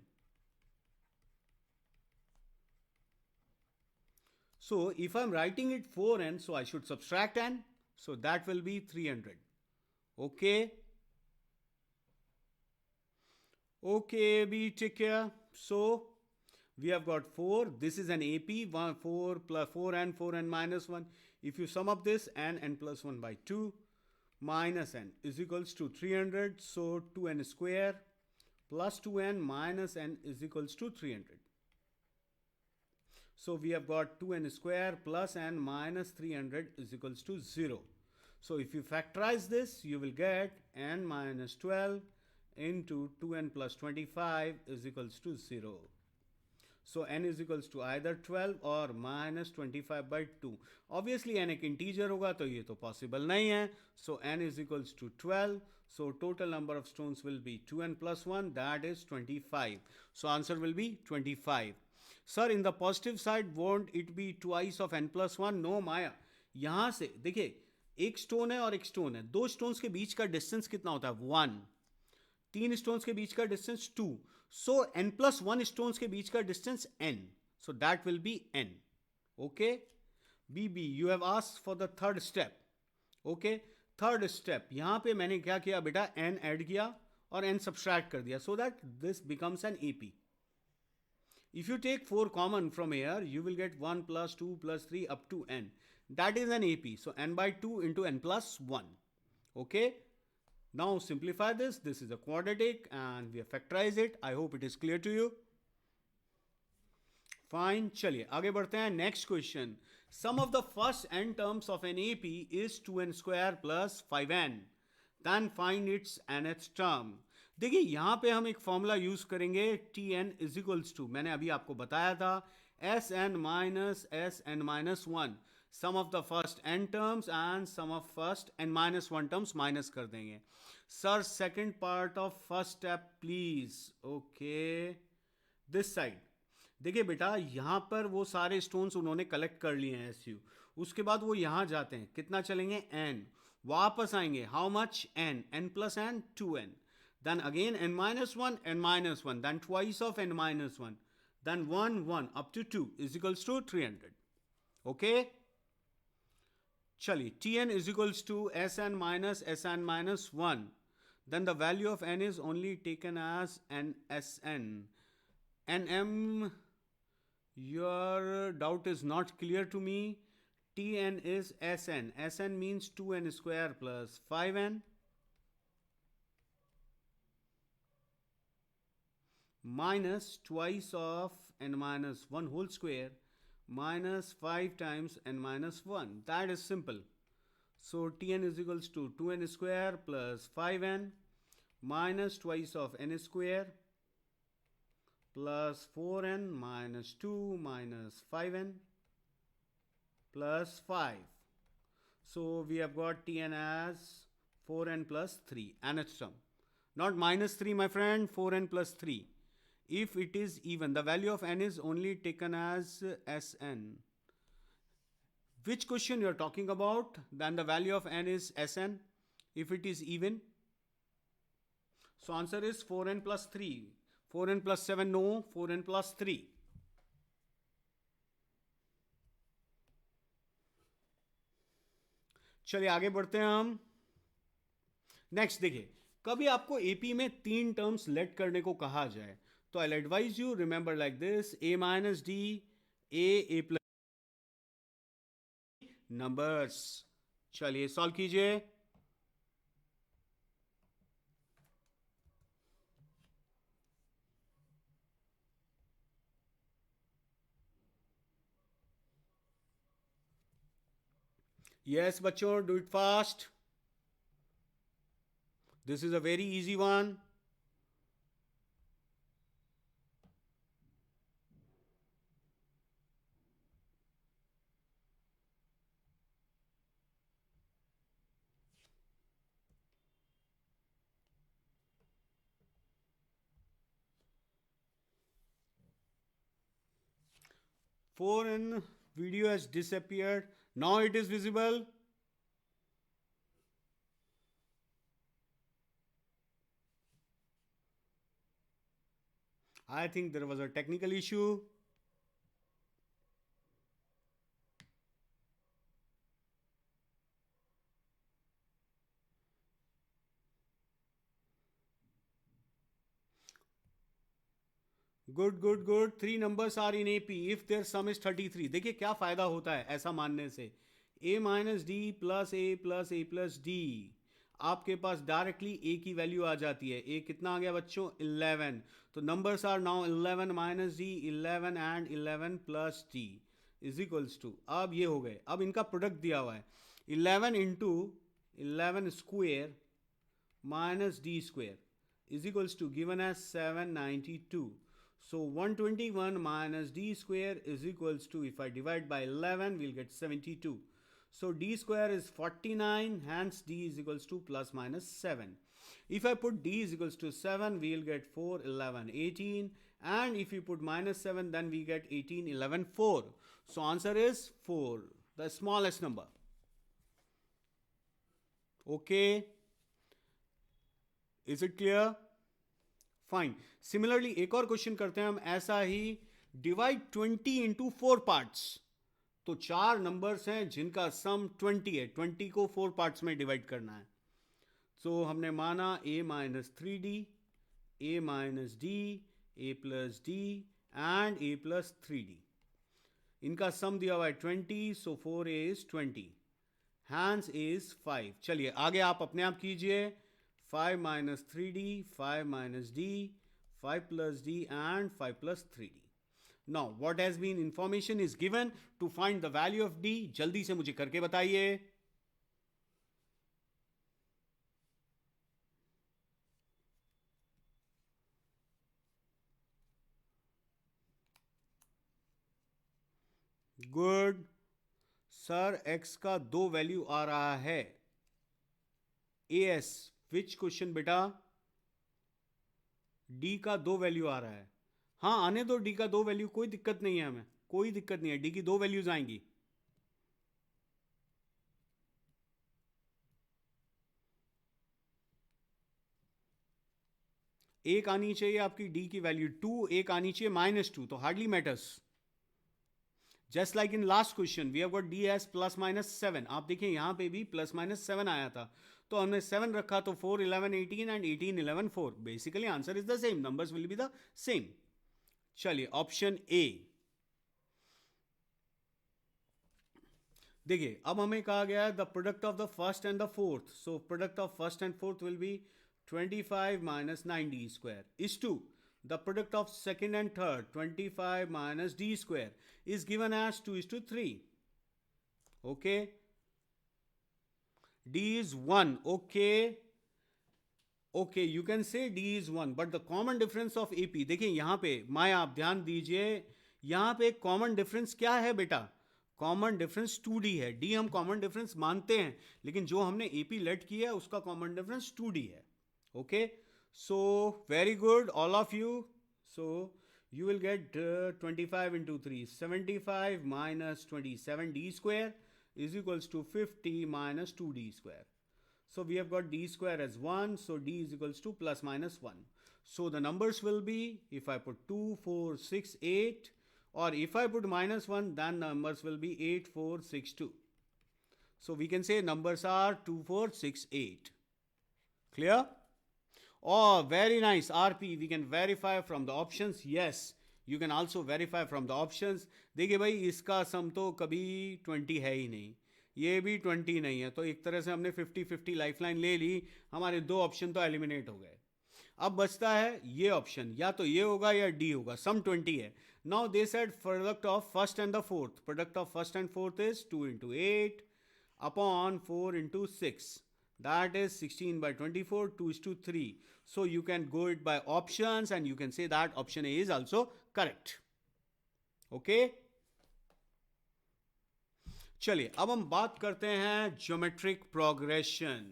So if I am writing it 4n, so I should subtract n. So that will be 300. Okay. Okay, be take care. So we have got 4. This is an AP, 4 plus 4n, 4n minus 1. If you sum up this, n plus 1 by 2 minus n is equals to 300. So 2n square plus 2n minus n is equals to 300. So we have got 2n square plus n minus 300 is equals to 0. So if you factorize this, you will get n minus 12 into 2n plus 25 is equals to 0. So n is equals to either 12 or minus 25 by 2. Obviously n एक integer होगा तो ये तो possible नहीं है. So n is equals to 12. So total number of stones will be 2n plus 1, that is 25. So answer will be 25. Sir, in the positive side, won't it be twice of n plus 1? No, Maya. यहाँ से देखिए एक स्टोन है और एक स्टोन है, दो स्टोन्स के बीच का डिस्टेंस कितना होता है? 1। तीन स्टोन्स के बीच का डिस्टेंस 2। सो n+1 स्टोन्स के बीच का distance n, so that will be n। Okay BB, you have asked for the third step. Okay, third step, यहां पे मैंने क्या किया बेटा, n ऐड किया और n सब्सट्रैक्ट कर दिया, so that this becomes N AP। If you take 4 common from here, you will get 1 plus 2 plus 3 up to n. That is an AP. So n by 2 into n plus 1. Okay. Now simplify this. This is a quadratic and we have factorized it. I hope it is clear to you. Fine. चलिए आगे बढ़ते हैं. Next question. Sum of the first n terms of an AP is 2n square plus 5n. Then find its nth term. देखिए यहां पे हम एक फॉर्मूला यूज करेंगे, T N is equals to, मैंने अभी आपको बताया था, S N minus one, sum of the first N terms and sum of first N minus one terms minus कर देंगे। Sir second part of first step please. Okay, this side देखिए बेटा, यहां पर वो सारे स्टोन्स उन्होंने कलेक्ट कर लिए हैं SU, उसके बाद वो यहां जाते हैं, कितना चलेंगे n, वापस आएंगे, how much, n plus n 2n, then again n minus 1, then twice of n minus 1, then 1 up to 2 is equals to 300. Okay, chaliye tn is equals to sn minus 1, then the value of n is only taken as nsn. nm, your doubt is not clear to me. Tn is sn means 2n square plus 5n minus twice of n minus 1 whole square minus 5 times n minus 1. That is simple. So Tn is equals to 2n square plus 5n minus twice of n square plus 4n minus 2 minus 5n plus 5. So we have got Tn as 4n plus 3, nth term. Not minus 3 my friend, 4n plus 3. If it is even, the value of n is only taken as Sn. Which question you are talking about? Then the value of n is Sn if it is even. So answer is 4n plus 3. 4n plus 7 no, 4n plus 3. चलिए आगे बढ़ते हैं हम. नेक्स्ट देखिए, कभी आपको एपी में 3 टर्म्स लेट करने को कहा जाए तो I advise you remember like this, a minus D, A plus numbers. चलिए सॉल्व कीजिए. यस बच्चों, do it fast. This is a very easy one. Foreign video has disappeared. Now it is visible. I think there was a technical issue. Good good good. 3 numbers are in AP if their sum is 33. देखिए क्या फायदा होता है ऐसा मानने से. a minus D plus A plus D, आपके पास डायरेक्टली a की वैल्यू आ जाती है. a कितना आ गया बच्चों? 11. तो numbers are now 11 minus D, 11 and 11 plus D is equals to, अब ये हो गए. अब इनका प्रोडक्ट दिया हुआ है 11 into 11 square minus D square is equals to given as 792. So 121 minus d square is equals to, if I divide by 11 we'll get 72. So d square is 49, hence d is equals to plus minus 7. If I put d is equals to 7 we'll get 4, 11, 18, and if you put minus 7 then we get 18, 11, 4. So answer is 4, the smallest number. Okay, is it clear? Fine. Similarly एक और क्वेश्चन करते हैं हम ऐसा ही। Divide 20 into 4 parts. तो 4 नंबर्स हैं जिनका सम 20 है, 20 को 4 पार्ट्स में डिवाइड करना है। तो हमने माना a-3d, a-d, a+d and a+3d। इनका सम दिया हुआ है 20, सो 4a इज 20, हैंस इज 5। चलिए आगे आप अपने आप कीजिए। 5-3d, 5-d, 5+d and 5+3d। Now what has been information is given to find the value of d। जल्दी से मुझे करके बताइए। गुड सर, x का 2 वैल्यू आ रहा है। as विच क्वेश्चन बेटा? d का 2 वैल्यू आ रहा है। हाँ आने दो, d का 2 वैल्यू, कोई दिक्कत नहीं है, हमें कोई दिक्कत नहीं है, d की 2 वैल्यूज आएंगी। एक आनी चाहिए आपकी d की वैल्यू 2, एक आनी चाहिए -2, तो hardly matters. Just like in last question we have got D as +-7। आप देखिए यहां पे भी +-7 आया था, तो हमने 7 रखा, तो 4 11 18 and 18 11 4। Basically answer is the same, numbers will be the same. चलिए ऑप्शन ए देखिए, अब हमें कहा गया है the product of the first and the fourth. So product of first and fourth will be 25 - 9d square is to the product of second and third 25 - d square is given as 2:3. Okay, d is 1. Okay, you can say d is 1, but the common difference of AP, देखिए यहां पे माया आप ध्यान दीजिए, यहां पे कॉमन डिफरेंस क्या है बेटा? कॉमन डिफरेंस 2d है। d हम कॉमन डिफरेंस मानते हैं, लेकिन जो हमने AP लेट किया है उसका कॉमन डिफरेंस 2d है। Okay, so very good all of you. So you will get 25 into 3 75 minus 27d square is equals to 50 minus 2d square. So we have got d square as 1, so d is equals to +-1. So the numbers will be, if I put 2 4 6 8, or if I put -1, then numbers will be 8 4 6 2. So we can say numbers are 2 4 6 8. Clear? Oh, very nice. RP, we can verify from the options. Yes, you can also verify from the options. देखिए भाई, इसका सम तो कभी 20 है ही नहीं, ये भी 20 नहीं है, तो एक तरह से हमने 50-50 लाइफलाइन ले ली, हमारे 2 ऑप्शन तो एलिमिनेट हो गए। अब बचता है ये ऑप्शन, या तो ये होगा या डी होगा, सम 20 है। Now they said product of first and the fourth. Product of first and fourth is 2 into 8 upon 4 into 6. That is 16 by 24, 2:3. So you can go it by options and you can say that option A is also correct. Okay? चलिए अब हम बात करते हैं geometric progression.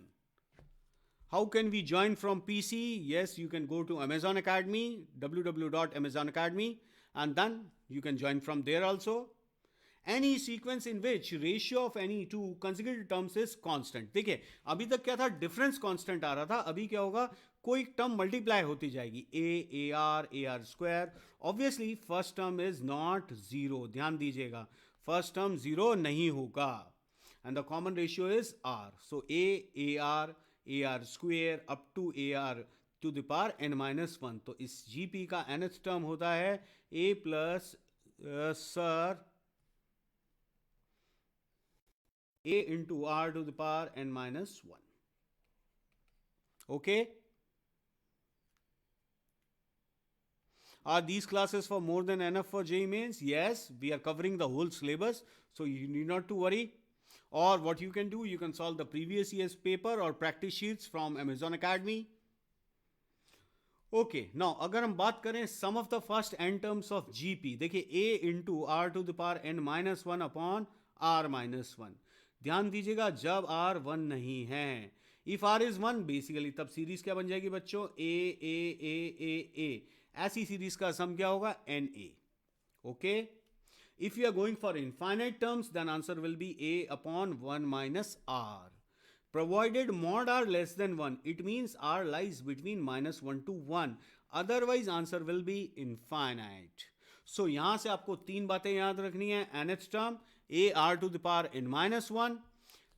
How can we join from PC? Yes, you can go to Amazon Academy, www.amazonacademy, and then you can join from there also. Any sequence in which ratio of any two consecutive terms is constant। देखिए अभी तक क्या था, डिफरेंस कांस्टेंट आ रहा था, अभी क्या होगा, कोई टर्म मल्टीप्लाई होती जाएगी, A R square. Obviously first term is not zero, ध्यान दीजिएगा, फर्स्ट टर्म जीरो नहीं होगा, and the common ratio is R. So A R square up to A R to the power n-1। तो इस जीपी का nth टर्म होता है a plus sir a into r to the power n-1. Okay? Are these classes for more than enough for JEE Mains? Yes, we are covering the whole syllabus, so you need not to worry. Or what you can do, you can solve the previous year's paper or practice sheets from Amazon Academy. Okay, now अगर हम बात करें sum of the first N terms of GP, देखिए a into r to the power n-1 upon r-1। ध्यान दीजिएगा जब r 1 नहीं है, इफ r इज 1 बेसिकली, तब सीरीज क्या बन जाएगी बच्चों, a। ऐसी सीरीज का सम क्या होगा, na। Okay, if you are going for infinite terms then answer will be a upon 1 - r। Provided mod r less than 1, it means r lies between -1 to 1. Otherwise answer will be infinite. So यहां से आपको तीन बातें याद रखनी है. nth term a r to the power n minus 1.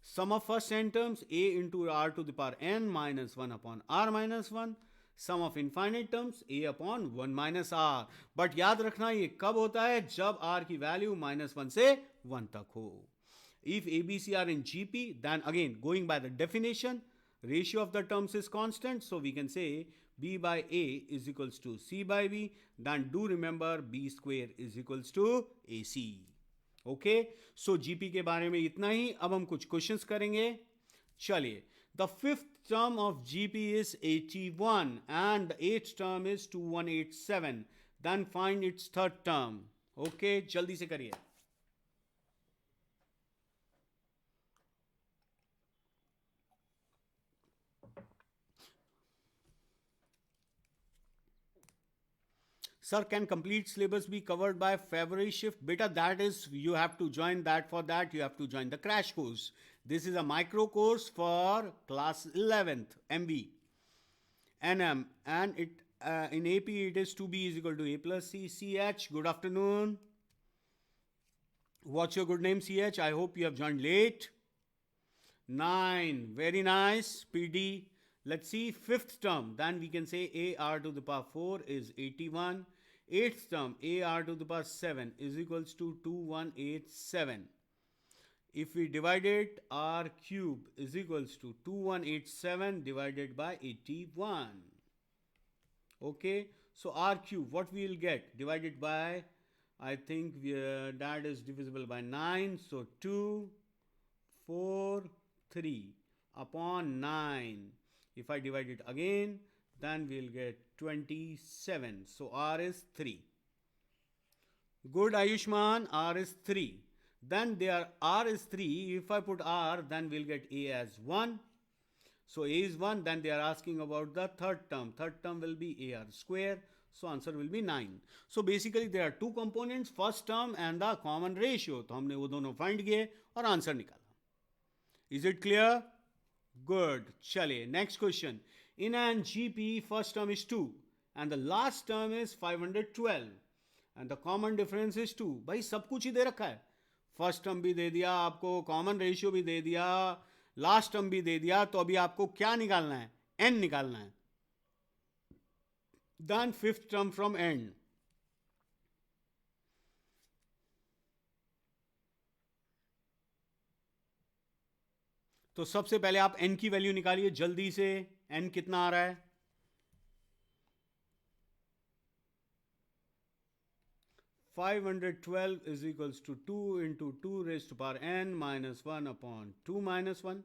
Sum of first n terms a into r to the power n minus 1 upon r minus 1. Sum of infinite terms a upon 1 minus r. But याद रखना ये कब होता है? जब r की वैल्यू -1 से 1 तक हो. If ABC are in GP, then again going by the definition, ratio of the terms is constant, so we can say B by A is equals to C by B. Then do remember B square is equals to AC. Okay, so GP के बारे में इतना ही. अब हम कुछ क्वेश्चंस करेंगे. चलिए, the fifth term of GP is 81 and the eighth term is 2187. Then find its third term. Okay, जल्दी से करिए. Sir, can complete syllabus be covered by February shift? Beta, that is, you have to join that. For that, you have to join the crash course. This is a micro course for class 11th, MB, NM, and it in AP it is 2B is equal to A plus C. CH, good afternoon. What's your good name, CH? I hope you have joined late. 9, very nice. PD, let's see, fifth term, then we can say AR to the power 4 is 81. Eighth term, AR to the power 7 is equals to 2187. If we divide it, R cube is equals to 2187 divided by 81. Okay, so R cube, what we will get? Divided by, I think that is divisible by 9. So 2, 4, 3 upon 9. If I divide it again, then we'll get 27. So R is 3. Good, Ayushman, R is 3. Then there R is 3. If I put R, then we'll get A as 1. So A is 1. Then they are asking about the third term. Third term will be AR square. So answer will be 9. So basically there are two components, first term and the common ratio. तो हमने वो दोनों find किए और answer निकाला. Is it clear? Good. चलिए, next question. In an GP, first term is 2 and the last term is 512 and the common difference is 2. भाई सब कुछ ही दे रखा है. फर्स्ट टर्म भी दे दिया आपको, कॉमन रेशियो भी दे दिया, लास्ट टर्म भी दे दिया. तो अभी आपको क्या निकालना है? n निकालना है. Then fifth term from n. तो सबसे पहले आप n की वैल्यू निकालिए जल्दी से. n कितना आ रहा है? (512) is equals to 2 into 2 raised to power n minus 1 upon 2 minus 1.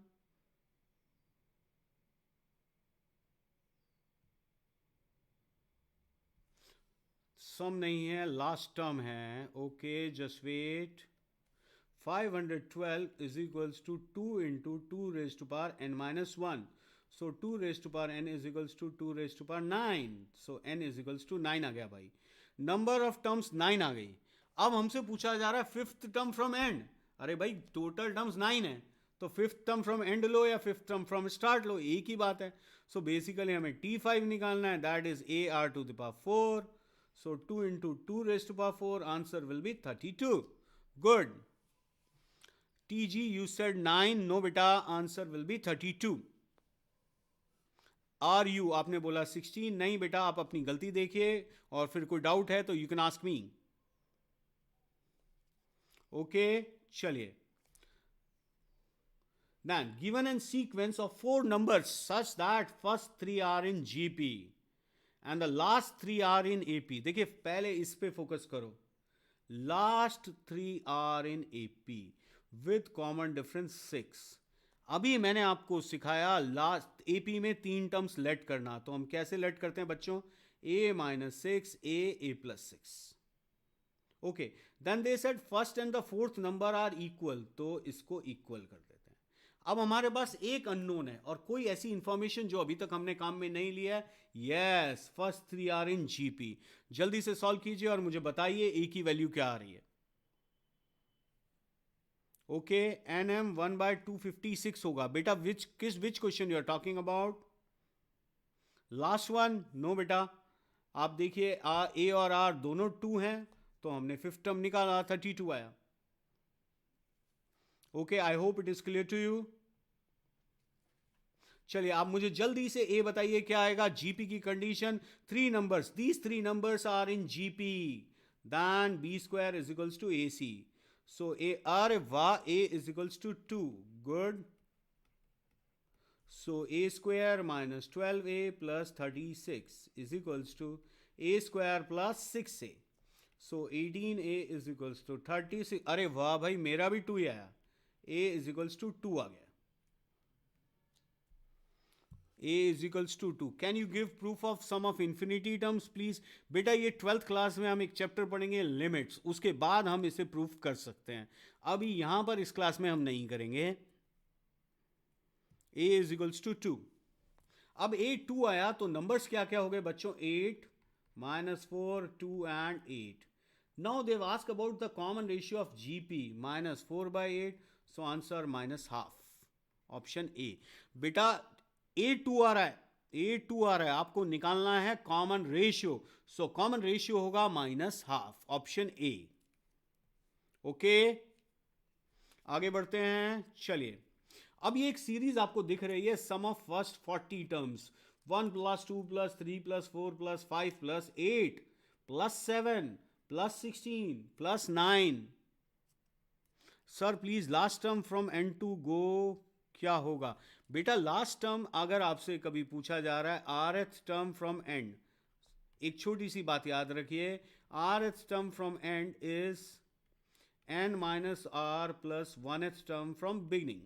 Sum नहीं है, लास्ट टर्म है. Okay, just wait. 512 is equals to 2 into 2 raised to power n minus 1. So 2 raised to power n is equals to 2 raised to power 9. So n is equals to 9 आ गया भाई. नंबर ऑफ टर्म्स 9 आ गई. अब हमसे पूछा जा रहा है फिफ्थ टर्म फ्रॉम एंड. अरे भाई टोटल टर्म्स 9 है, तो fifth term from and low या फिफ्थ टर्म फ्रॉम स्टार्ट लो, एक ही बात है. सो बेसिकली हमें T5 निकालना है, that is AR to the power 4. So 2 into 2 raised to power 4, answer will be 32. Good. TG, you said 9. No beta, answer will be 32. RU, आपने बोला 16. नहीं बेटा, आप अपनी गलती देखिए और फिर कोई डाउट है तो you can ask me. Okay, चलिए. Then given a sequence of 4 numbers such that first 3 are in GP and the last 3 are in AP. देखिए पहले इस पे फोकस करो. Last 3 are in AP with common difference 6. अभी मैंने आपको सिखाया लास्ट AP में 3 टर्म्स लेट करना. तो हम कैसे लेट करते हैं बच्चों? A minus 6, A plus 6. Okay, then they said first and the fourth number are equal. तो इसको इक्वल कर देते हैं. अब हमारे पास एक अननोन है और कोई ऐसी इंफॉर्मेशन जो अभी तक हमने काम में नहीं लिया है. Yes, first 3 are in GP. जल्दी से सॉल्व कीजिए और मुझे बताइए ए की वैल्यू क्या आ रही है. ओके, एन एम 1/256 होगा बेटा. Which question you are talking about? Last one? No बेटा. आप देखिए ए और आर दोनों 2 हैं, तो हमने फिफ्थ टर्म निकाला, 32 आया. Okay, I hope it is clear to you. चलिए आप मुझे जल्दी से ए बताइए क्या आएगा. जीपी की condition, 3 numbers, these 3 numbers are in GP, then b square is equals to ac. So a r va a is equals to 2. Good. So a square minus 12a plus 36 is equals to a square plus 6a. So 18a is equals to 36. अरे वाह भाई, मेरा भी 2 ही आया. a is equals to 2 आ गया. a is equals to 2. Can you give proof of sum of infinity terms please? बेटा ये 12th क्लास में हम एक चैप्टर पढ़ेंगे लिमिट्स, उसके बाद हम इसे प्रूफ कर सकते हैं. अभी यहां पर इस क्लास में हम नहीं करेंगे. a is equals to 2. अब a 2 आया तो नंबर्स क्या क्या हो गए बच्चों? 8 -4 2 and 8. Now they've asked about the common ratio of gp, -4/8. So answer -half. Option A. बेटा A2 आ रहा है, A2 आ रहा है, आपको निकालना है common ratio. So common ratio होगा -half. Option A. ओके, आगे बढ़ते हैं. चलिए, अब ये एक सीरीज आपको दिख रही है, सम of first 40 terms, 1 + 2 + 3 + 4 + 5 + 8 + 7 + 16 + 9. Sir please last term from end to go क्या होगा? बेटा लास्ट टर्म अगर आपसे कभी पूछा जा रहा है, rth टर्म फ्रॉम एंड, एक छोटी सी बात याद रखिए, rth term from and is n - r plus 1th term from beginning.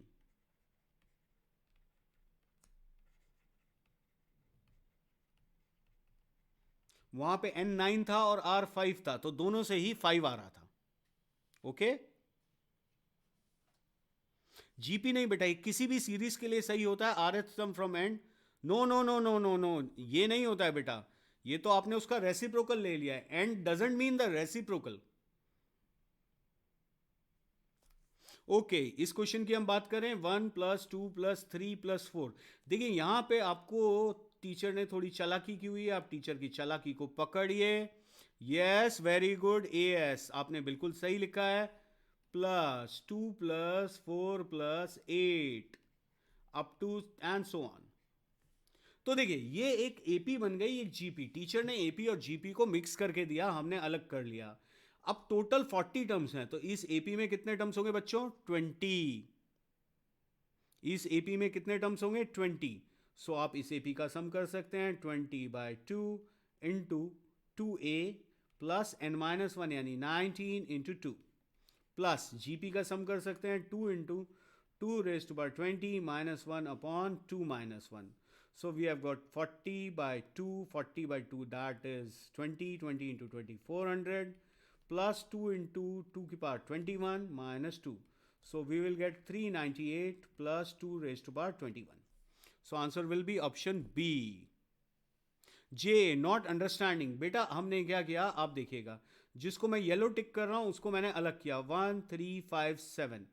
वहां पे n 9 था और r 5 था, तो दोनों से ही 5 आ रहा था. ओके, जीपी नहीं बेटा, किसी भी सीरीज के लिए सही होता है rth term from end. No no no no no no, ये नहीं होता है बेटा. ये तो आपने उसका रेसिप्रोकल ले लिया है. And doesn't mean the reciprocal. Okay, इस क्वेश्चन की हम बात करें, 1 + 2 + 3 + 4. देखिए यहां पे आपको टीचर ने थोड़ी चालाकी की हुई है, आप टीचर की चालाकी को पकड़िए. Yes, very good. एस आपने बिल्कुल सही लिखा है. +2 + 4 + 8 up to and so on. तो देखिए ये एक एपी बन गई, एक जीपी. टीचर ने एपी और जीपी को मिक्स करके दिया, हमने अलग कर लिया. अब टोटल 40 टर्म्स हैं, तो इस एपी में कितने टर्म्स होंगे बच्चों? 20. इस एपी में कितने टर्म्स होंगे? 20. सो आप इस एपी का सम कर सकते हैं, 20/2 इंटू 2a प्लस n-1 यानी 19 इंटू 2 प्लस जीपी का सम कर सकते हैं, 2 into 2⁻20 -1/2 -1. So we have got 40/2, 40/2 that is 20, 20 into 20, 400 plus 2 into 2 की power 21 minus 2. So we will get 398 plus 2⁻21. So answer will be option B. J, not understanding. बेटा हमने क्या किया आप देखिएगा, जिसको मैं येलो टिक कर रहा हूं उसको मैंने अलग किया, 1 3 5 7.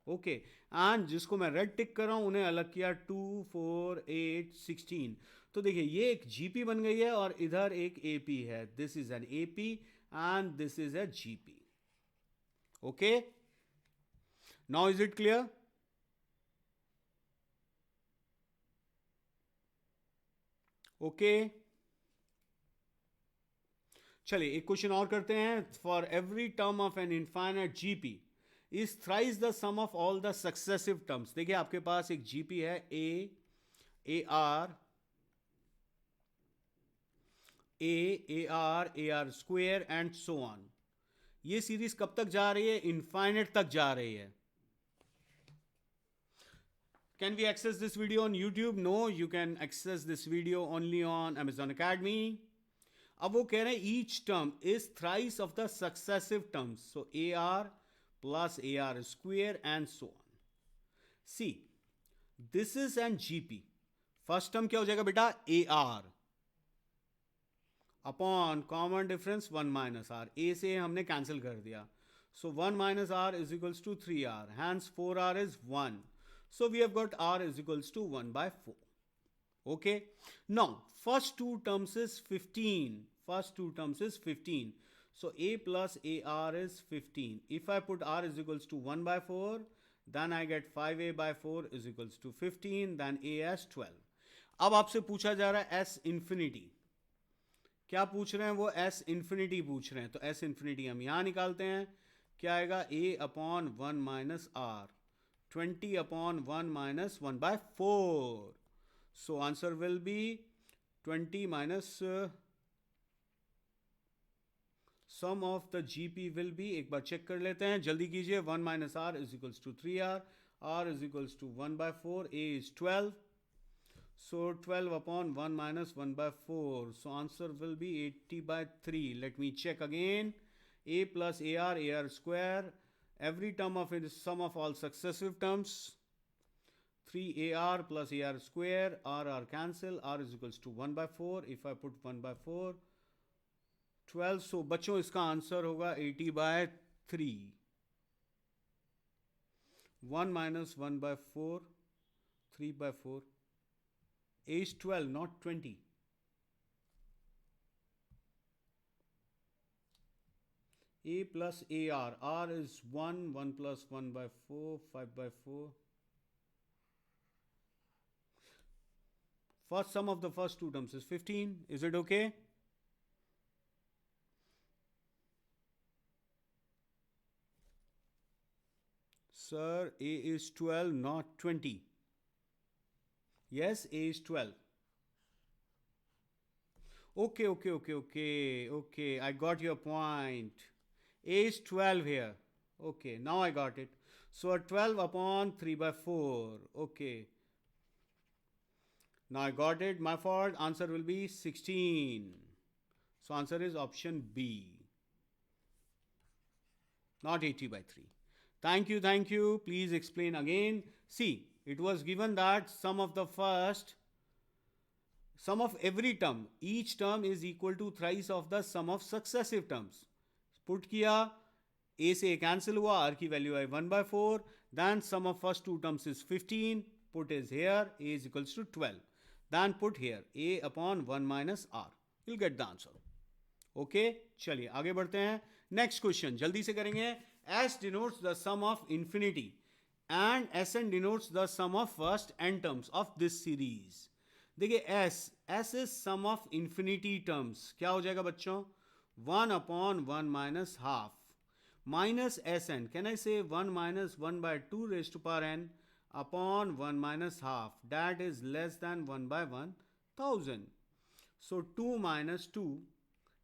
ओके, एंड जिसको मैं रेड टिक कर रहा हूं उन्हें अलग किया, 2 4 8 16. तो देखिए ये एक जीपी बन गई है और इधर एक एपी है. This is an AP and this is a GP. Okay, now is it clear? Okay, चलिए एक क्वेश्चन और करते हैं. For every term of an infinite GP is thrice the sum of all the successive terms. देखिए आपके पास एक जीपी है, A R A R square and so on. ये सीरीज कब तक जा रही है? इनफाइनाइट तक जा रही है. Can we access this video on YouTube? No, you can access this video only on Amazon Academy. अब वो कह रहे हैं each term is thrice of the successive terms. So AR plus AR square and so on. See, this is an GP. First term क्या हो जाएगा बेटा? AR upon common difference 1 - R. A से हमने कैंसिल कर दिया. So 1 minus r is equals to 3r. Hence 4r is 1. So we have got r is equals to 1 by 4. Okay. Now first two terms is 15. First two terms is 15. So a plus ar is 15. If I put r is equals to 1 by 4, then I get 5a by 4 is equals to 15, then a as 12. अब आपसे पूछा जा रहा है s infinity. क्या पूछ रहे हैं वो s infinity पूछ रहे हैं. तो s infinity हम यहां निकालते हैं. क्या आएगा a upon 1 minus r 20 upon 1 minus 1 by 4. So answer will be 20 minus sum of the GP will be, एक बार चेक कर लेते हैं, जल्दी कीजिए. 1 minus r is equals to 3r, r is equals to 1 by 4, a is 12. So 12 upon 1 minus 1 by 4. So answer will be 80 by 3. Let me check again. A plus ar square. Every term of it is sum of all successive terms. 3ar plus ar square, r cancel, r is equals to 1 by 4. If I put 1 by 4, 12. So बच्चों इसका आंसर होगा 80 by 3. 1 minus 1 by 4, 3 by 4. A is 12, not 20. A plus AR. R is 1, 1 plus 1 by 4, 5 by 4. First sum of the first two terms is 15. Is it okay? Sir, A is 12, not 20. Yes, A is 12. Okay. I got your point. A is 12 here. Okay, now I got it. So 12 upon 3 by 4. Okay. Now I got it. My fault. Answer will be 16. So answer is option B. Not 80 by 3. Thank you. Please explain again. See, it was given that sum of every term, each term is equal to thrice of the sum of successive terms. Put किया, a से a cancel हुआ, r की value है 1 by 4. Then sum of first two terms is 15. Put is here, a is equals to 12. Then put here a upon 1 minus r. You'll get the answer. Okay, चलिए आगे बढ़ते हैं. Next question, जल्दी से करेंगे. S denotes the sum of infinity and Sn denotes the sum of first n terms of this series. देखिए S is sum of infinity terms. क्या हो जाएगा बच्चों? 1 upon 1 minus half minus Sn. Can I say 1 minus 1 by 2 raised to power n upon 1 minus half? That is less than 1 by 1000. So 2 minus 2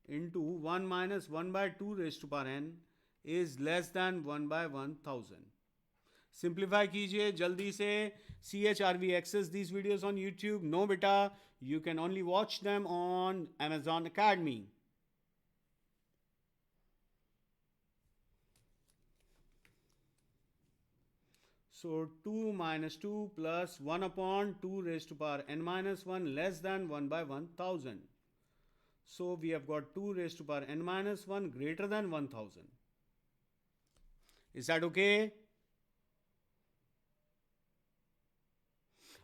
into 1 minus 1 by 2 raised to power n is less than 1 by 1000. Simplify कीजिए जल्दी से. CHRV access these videos on YouTube? No beta, you can only watch them on Amazon Academy. So 2 minus 2 plus 1 upon 2 raised to power n minus 1 less than 1 by 1000. So we have got 2 raised to power n minus 1 greater than 1000. Is that okay?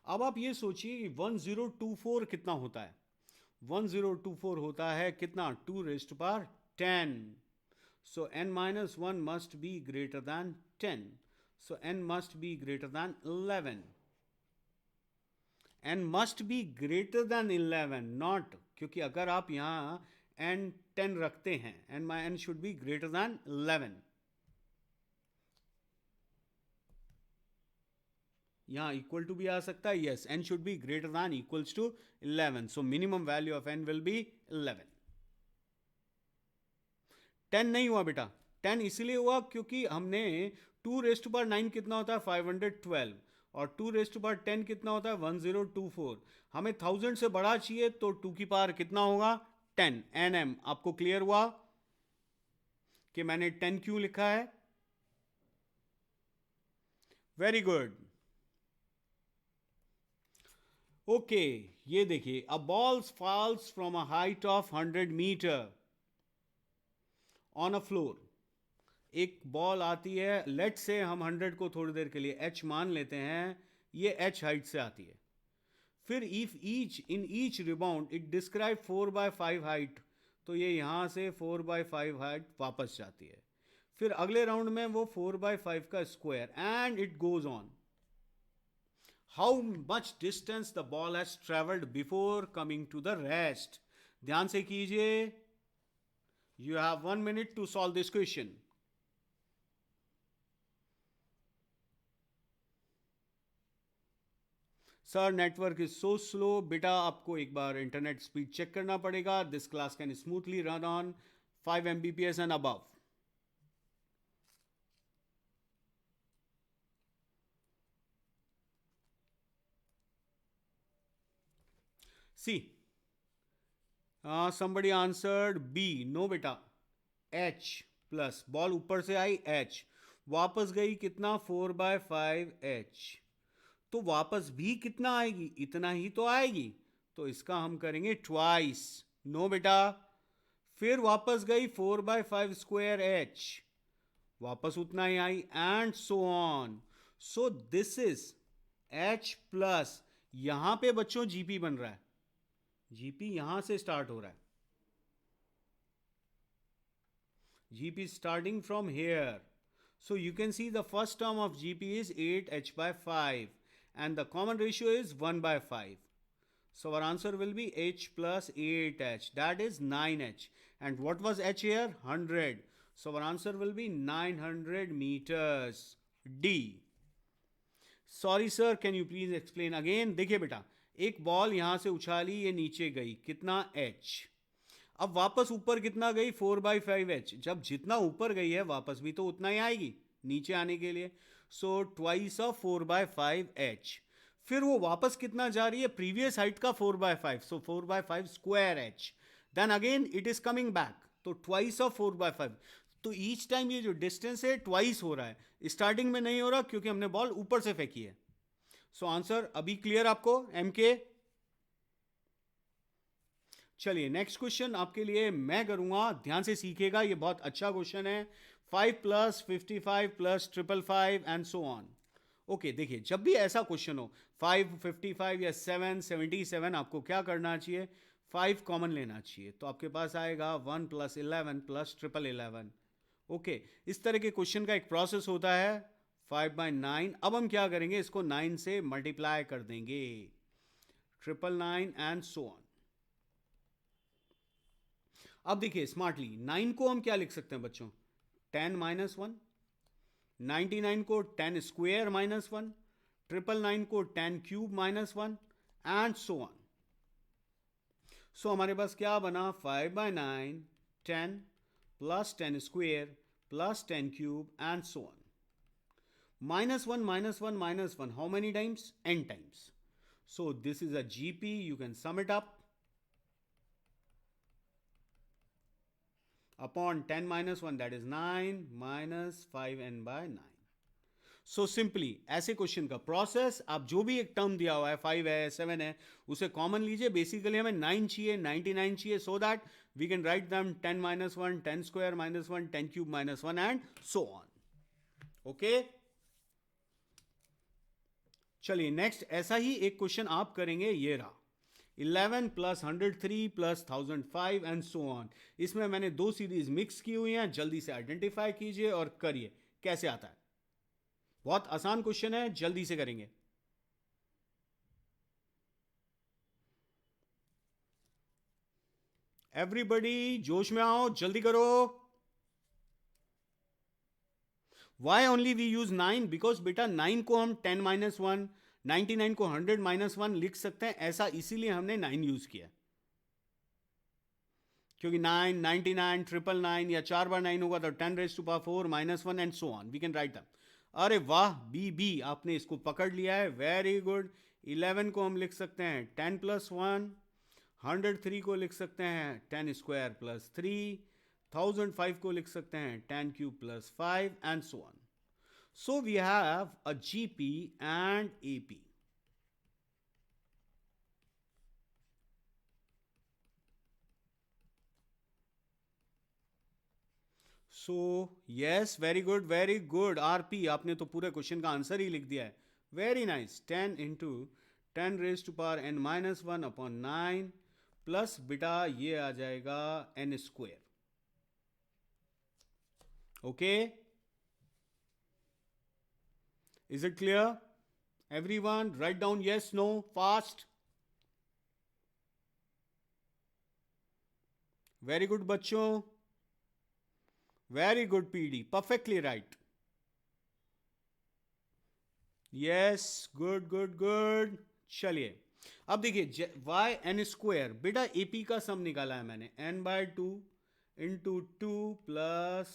अब आप ये सोचिए 1024 कितना होता है. 1024 होता है कितना? 2 raised to power 10. So n minus 1 must be greater than 10. So n must be greater than 11. n must be greater than 11, not, क्योंकि अगर आप यहाँ n 10 रखते हैं, n should be greater than 11. यहाँ इक्वल टू भी आ सकता है. Yes, n should be greater than equals to 11. So minimum value of n will be 11. 10 नहीं हुआ बेटा. 10 इसलिए हुआ क्योंकि हमने 2 raised to power 9 कितना होता है? 512. और 2 raised to power 10 कितना होता है? 1024. हमें 1000 से बड़ा चाहिए तो 2 की पावर कितना होगा? 10 nm. आपको क्लियर हुआ कि मैंने 10 क्यों लिखा है? Very good. ओके, ये देखिए. A ball falls from a height of 100 metre on a floor एक बॉल आती है, लेट से हम 100 को थोड़ी देर के लिए h मान लेते हैं, ये h हाइट से आती है. फिर if each in each rebound it describe 4/5 height, तो ये यहां से 4/5 हाइट वापस जाती है. फिर अगले राउंड में वो 4/5 का square and it goes on. How much distance the ball has travelled before coming to the rest. ध्यान से कीजिए. You have 1 minute to solve this question. Sir network is so slow. बेटा आपको एक बार इंटरनेट स्पीड चेक करना पड़ेगा. This class can smoothly run on 5 Mbps and above. See somebody answered B. No बेटा, H प्लस बॉल ऊपर से आई H, वापस गई कितना 4/5 H, तो वापस भी कितना आएगी, इतना ही तो आएगी. तो इसका हम करेंगे ट्वाइस. नो बेटा, फिर वापस गई 4/5 स्क्वायर H, वापस उतना ही I and so on. So this is H plus, यहां पे बच्चों जीपी बन रहा है. जीपी यहां से स्टार्ट हो रहा है. GP is starting from here. So you can see the first term of GP is 8h/5 and the common ratio is 1/5. So our answer will be h plus 8h, that is 9h. And what was h here? 100. So our answer will be 900 meters. D. Sorry sir, can you please explain again. देखिए बेटा, एक बॉल यहां से उछाली, ये नीचे गई, कितना h. अब वापस ऊपर कितना गई 4/5H. जब जितना ऊपर गई है वापस भी तो उतना ही आएगी नीचे आने के लिए. सो ट्वाइस ऑफ 4/5H. फिर वो वापस कितना जा रही है, प्रीवियस हाइट का 4/5, सो 4/5 square H. Then again it is coming back, तो ट्वाइस ऑफ 4/5. तो ईच टाइम ये जो डिस्टेंस है ट्वाइस हो रहा है. स्टार्टिंग में नहीं हो रहा क्योंकि हमने बॉल ऊपर से फेंकी है. सो आंसर अभी क्लियर आपको MK. चलिए नेक्स्ट क्वेश्चन आपके लिए मैं करूंगा, ध्यान से सीखेगा, ये बहुत अच्छा क्वेश्चन है. 5 + 55 + 555 एंड सो ऑन. ओके, देखिए जब भी ऐसा क्वेश्चन हो 5, 55 या 7, 77, आपको क्या करना चाहिए, 5 कॉमन लेना चाहिए. तो आपके पास आएगा 1 + 11 + 1111. ओके, इस तरह के क्वेश्चन का एक प्रोसेस होता है. 5/9. अब हम क्या करेंगे, इसको 9 से मल्टीप्लाई कर देंगे, 999 एंड सो ऑन. अब देखिए स्मार्टली, 9 को हम क्या लिख सकते हैं बच्चों, 10 - 1. 99 को 10 स्क्वायर -1. 999 को 10 क्यूब -1 एंड सो ऑन. सो हमारे पास क्या बना, 5/9, 10 + 10 square + 10 cube and so on. -1 -1 -1, how many times? N times. So this is a GP, you can sum it up. Upon 10 - 1, that is 9 - 5n/9. So simply ऐसे क्वेश्चन का प्रोसेस, आप जो भी एक टर्म दिया हुआ है 5 है 7 है, उसे कॉमन लीजिए. बेसिकली हमें 9 चाहिए, 99 चाहिए, so that we can write them 10 - 1, 10 square -1, 10 cube -1 and so on. Okay, चलिए नेक्स्ट ऐसा ही एक क्वेश्चन आप करेंगे, ये रहा 11 + 103 + 1005 एंड सो ऑन. इसमें मैंने दो सीरीज मिक्स की हुई हैं, जल्दी से आइडेंटिफाई कीजिए और करिए कैसे आता है. बहुत आसान क्वेश्चन है, जल्दी से करेंगे. एवरीबडी जोश में आओ, जल्दी करो. Why only we use 9? Because बेटा 9 को हम 10 - 1, 99 को 100 - 1 लिख सकते हैं. ऐसा इसीलिए हमने 9 यूज किया, क्योंकि 9, 99, 999 या 4 बार 9 होगा तो 10⁴ -1 and so on, we can write that. अरे वाह, बी आपने इसको पकड़ लिया है, वेरी गुड. 11 को हम लिख सकते हैं 10 + 1. 103 को लिख सकते हैं 10 स्क्वायर + 3. 1005 को लिख सकते हैं 10 cube + 5 and so on. So we have a GP and AP. So yes, very good RP, आपने तो पूरे क्वेश्चन का आंसर ही लिख दिया है. Very nice. 10 into 10 raised to power n-1 upon 9 plus बेटा ये आ जाएगा n². Okay, is it clear? Everyone write down yes no fast. Very good बच्चों, very good PD, perfectly right. Yes, good good good. चलिए अब देखिए y(n²), बेटा एपी का सम निकाला है मैंने, n/2 into two plus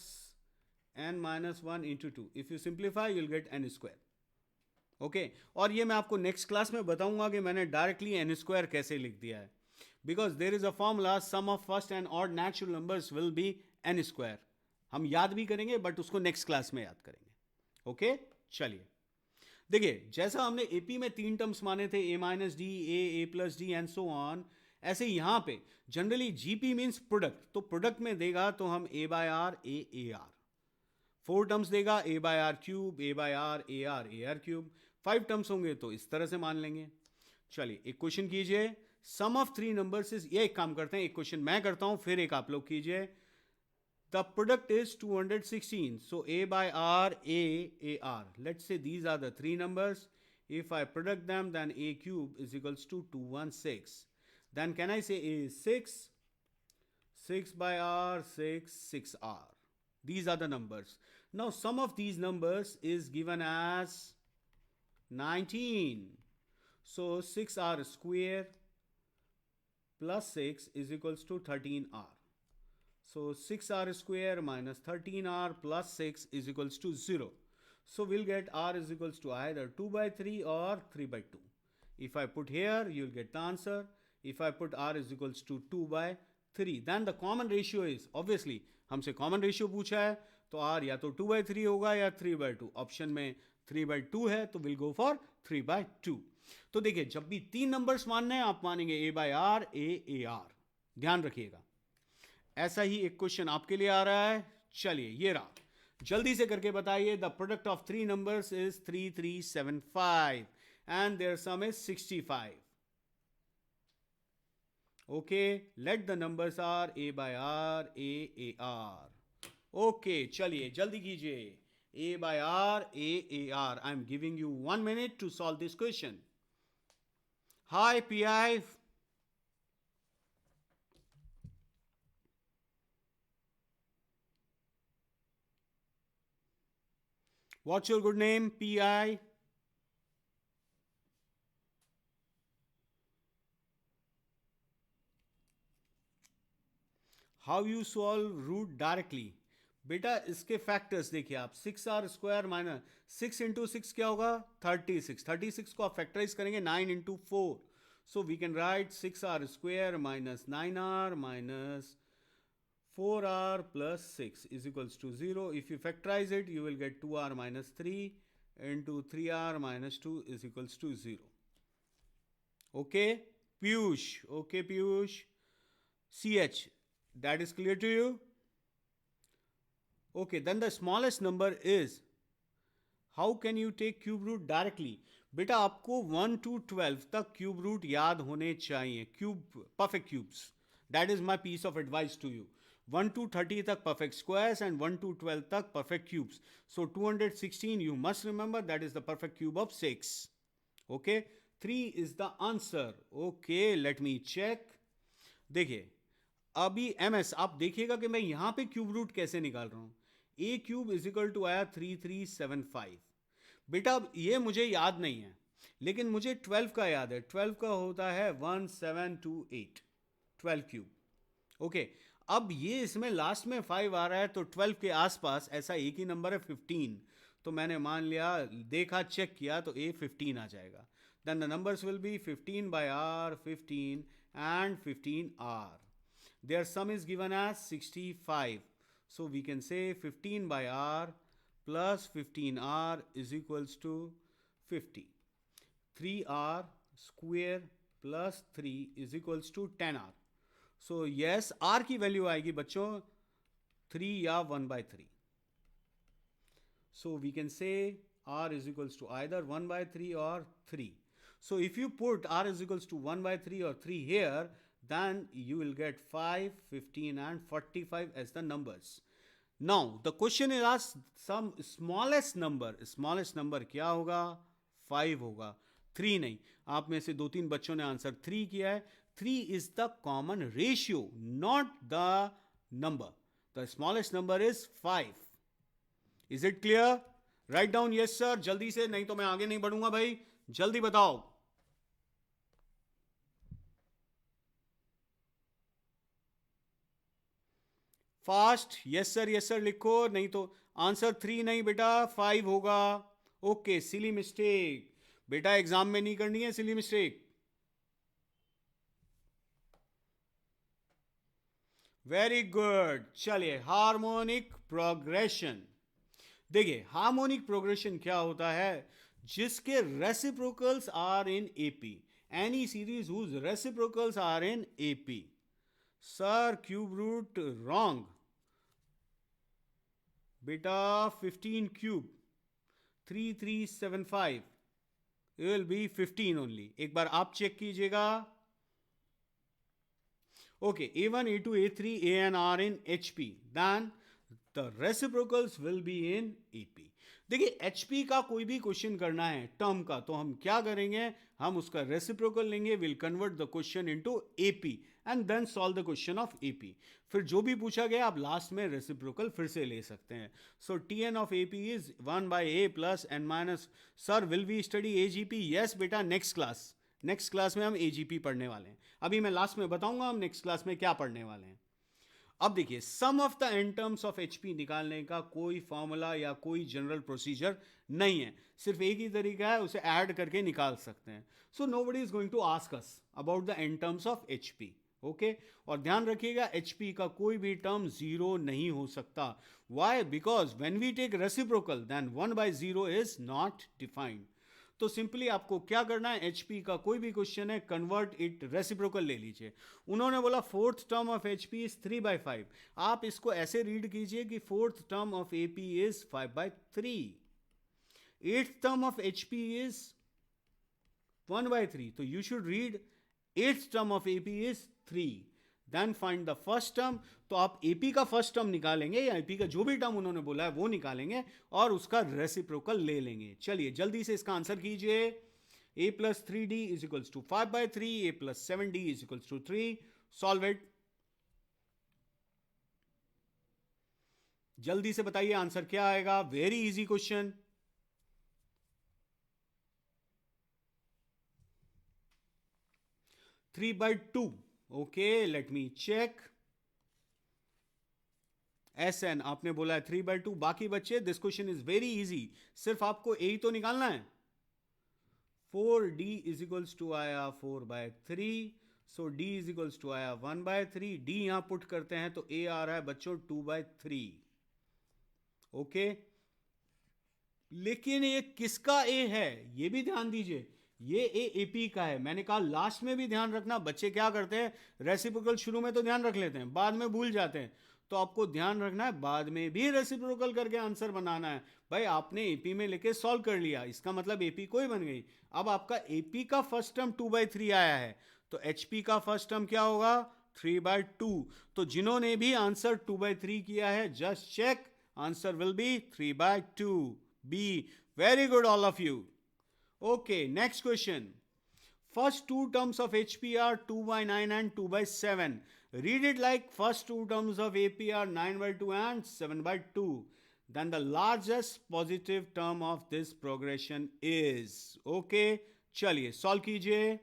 n-1 into two. If you simplify you'll get n². Okay, और ये मैं आपको नेक्स्ट क्लास में बताऊंगा कि मैंने डायरेक्टली n² कैसे लिख दिया है. Because there is a formula, sum of first N odd natural numbers will be n². हम याद भी करेंगे बट उसको नेक्स्ट क्लास में याद करेंगे. ओके, चलिए देखिए, जैसा हमने एपी में 3 टर्म्स माने थे, a-d, a+d and so on, ऐसे यहां पे जनरली जीपी मींस प्रोडक्ट, तो प्रोडक्ट में देगा तो हम a/r a/r. 4 टर्म्स देगा a/r³, a/r a/r a/r³. 5 terms होंगे तो इस तरह से मान लेंगे. चलिए एक क्वेश्चन कीजिए, सम ऑफ 3 नंबर्स इज, ये एक काम करते हैं, एक क्वेश्चन मैं करता हूं फिर एक आप लोग कीजिए. The product is 216. So a by r, a/r. Let's say these are the 3 numbers. If I product them, then a cube is equals to 216. Then can I say a is 6? 6 by r, 6, 6r. These are the numbers. Now sum of these numbers is given as 19. So 6r square plus 6 is equals to 13r. So 6r square minus 13r plus 6 is equals to 0. So we'll get r is equals to either 2/3 or 3/2. If I put here, you'll get the answer. If I put r is equals to 2/3, then the common ratio is, obviously हमसे common ratio पूछा है तो r या तो 2/3 होगा या 3/2. ऑप्शन में 3/2 है तो we'll go for 3/2. तो देखिए, जब भी 3 नंबर्स मानने हैं आप मानेंगे a/r, a/r. ध्यान रखिएगा. ऐसा ही एक क्वेश्चन आपके लिए आ रहा है. चलिए ये रहा, जल्दी से करके बताइए. The product of 3 numbers is 3375 and their sum is 65. Okay, let the numbers are a/r a/r. Okay, चलिए जल्दी कीजिए. a/r a/r. I am giving you 1 minute to solve this question. Hi PI. What's your good name, PI? How you solve root directly? बेटा इसके फैक्टर्स देखिए आप. 6r² माइनस 6 इंटू 6 क्या होगा? 36. 36 को आप फैक्टराइज करेंगे 9 into 4. So we can write 6r² minus 9r minus 4r plus 6 is equals to 0. If you factorize it, you will get 2r minus 3 into 3r minus 2 is equals to 0. Okay, Piyush. Okay, Piyush. CH. That is clear to you? Okay, then the smallest number is, how can you take cube root directly? बेटा आपको 1 to 12 तक क्यूब रूट याद होने चाहिए. Cube, perfect cubes. That is my piece of advice to you. 1 to 30 तक perfect squares and 1 to 12 तक perfect cubes. So 216 you must remember, that is the perfect cube of 6. Okay, 3 is the answer. Okay, let me check. देखिए अभी MS आप देखिएगा कि मैं यहां पे क्यूब रूट कैसे निकाल रहा हूं. a cube is equal to आया 3375. बेटा ये मुझे याद नहीं है लेकिन मुझे 12 का याद है. 12 का होता है 1728. 12 क्यूब. ओके, अब ये इसमें लास्ट में 5 आ रहा है तो 12 के आसपास ऐसा एक ही नंबर है 15. तो मैंने मान लिया, देखा, चेक किया तो a 15 आ जाएगा. Then the numbers will be 15 by r, 15 and 15r. Their sum is given as 65. So we can say 15 by r plus 15r is equals to 50. 3r square plus 3 is equals to 10r. So yes, r की वैल्यू आएगी बच्चों 3 या 1/3. So we can say r is equals to either 1/3 or 3. So if you put r is equals to 1/3 or 3 here, then you will get 5, 15 and 45 as the numbers. Now the question is asked some smallest number. Smallest number क्या होगा? 5 होगा, 3 नहीं. आप में से 2-3 बच्चों ने आंसर 3 किया है. 3 is the common ratio, not the number. The smallest number is 5. Is it clear? Write down yes sir जल्दी से, नहीं तो मैं आगे नहीं बढ़ूंगा भाई. जल्दी बताओ. फास्ट यस सर लिखो, नहीं तो आंसर 3 नहीं बेटा 5 होगा. ओके, सिली मिस्टेक बेटा, एग्जाम में नहीं करनी है सिली मिस्टेक. Very good. चलिए, हार्मोनिक प्रोग्रेशन. देखिए, हार्मोनिक प्रोग्रेशन क्या होता है? जिसके reciprocals are in AP. Any series whose reciprocals are in AP. Sir cube root wrong बेटा. 15 cube 3375 it will be 15 only. एक बार आप चेक कीजिएगा. Okay, A1, A2, A3, A and R in HP. Then the reciprocals will be in AP. देखिए, HP का कोई भी क्वेश्चन करना है टर्म का, तो हम क्या करेंगे? हम उसका रेसिप्रोकल लेंगे, will convert the question into AP and then solve the question of AP. फिर जो भी पूछा गया आप लास्ट में रेसिप्रोकल फिर से ले सकते हैं. So TN of AP is 1/A plus N minus. Sir will we study AGP? Yes बेटा, नेक्स्ट क्लास में हम AGP पढ़ने वाले हैं. अभी मैं लास्ट में बताऊंगा हम नेक्स्ट क्लास में क्या पढ़ने वाले हैं. अब देखिए, sum of the N terms of HP निकालने का कोई फॉर्मूला या कोई जनरल प्रोसीजर नहीं है. सिर्फ एक ही तरीका है, उसे ऐड करके निकाल सकते हैं. So nobody is going to ask us about the N terms of HP. Okay, और ध्यान रखिएगा HP का कोई भी टर्म जीरो नहीं हो सकता. Why? Because when we take reciprocal then 1/0 is not defined. तो सिंपली आपको क्या करना है? HP का कोई भी क्वेश्चन है, कन्वर्ट इट रेसिप्रोकल ले लीजिए. उन्होंने बोला fourth term of HP is 3/5. आप इसको ऐसे रीड कीजिए कि fourth term of AP is 5/3. Eighth term of HP is 1/3. तो you should read eighth term of AP is 3. Then find the first term. तो आप AP का फर्स्ट टर्म निकालेंगे या AP का जो भी टर्म उन्होंने बोला है वो निकालेंगे और उसका रेसिप्रोकल ले लेंगे. चलिए जल्दी से इसका आंसर कीजिए. A plus 3D is equals to 5/3. A plus 7D is equals to 3. Solve it. जल्दी से बताइए आंसर क्या आएगा. Very easy question. Three by two. Okay, let me check. SN आपने बोला है 3/2. बाकी बच्चे, this question is very easy. सिर्फ आपको A तो निकालना है. 4D इज इक्वल्स टू आया 4/3. सो D इज इक्वल्स टू आया 1/3. D यहां पुट करते हैं तो A आ रहा है बच्चों 2/3. ओके, लेकिन ये किसका A है ये भी ध्यान दीजिए. ये A AP का है. मैंने कहा लास्ट में भी ध्यान रखना. बच्चे क्या करते हैं, रेसिप्रोकल शुरू में तो ध्यान रख लेते हैं, बाद में भूल जाते हैं. तो आपको ध्यान रखना है, बाद में भी रेसिप्रोकल करके आंसर बनाना है. भाई आपने AP में लेके सॉल्व कर लिया, इसका मतलब AP कोई बन गई. अब आपका AP का फर्स्ट टर्म 2/3 आया है, तो HP का फर्स्ट टर्म क्या होगा? 3/2. तो जिन्होंने भी आंसर 2/3 किया है, just check, answer will be 3/2. B. Very good all of you. Okay, next question. First two terms of HP are 2/9 and 2/7. Read it like first two terms of AP are 9/2 and 7/2. Then the largest positive term of this progression is. Okay, चलिए solve कीजिए.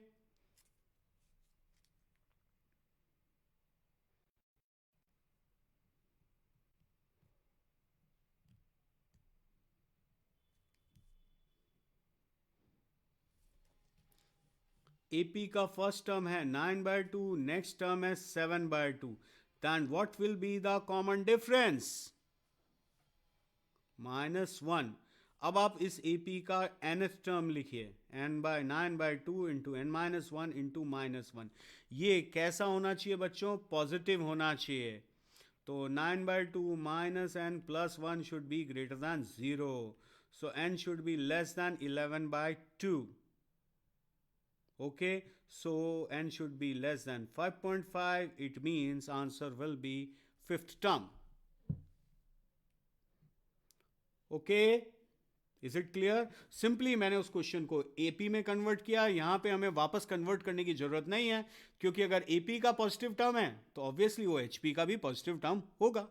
AP का फर्स्ट टर्म है 9/2, नेक्स्ट टर्म है 7/2. Then what will be the common difference? -1. अब आप इस AP का nth टर्म लिखिए. n/9/2 into n-1 into -1. ये कैसा होना चाहिए बच्चों? पॉजिटिव होना चाहिए. तो 9/2 minus n plus 1 should be greater than 0. So n should be less than 11/2. Okay, so n should be less than 5.5. It means answer will be fifth term. Okay, is it clear? Simply मैंने उस क्वेश्चन को एपी में कन्वर्ट किया. यहां पे हमें वापस कन्वर्ट करने की जरूरत नहीं है, क्योंकि अगर एपी का पॉजिटिव टर्म है तो ऑब्वियसली वो एचपी का भी पॉजिटिव टर्म होगा.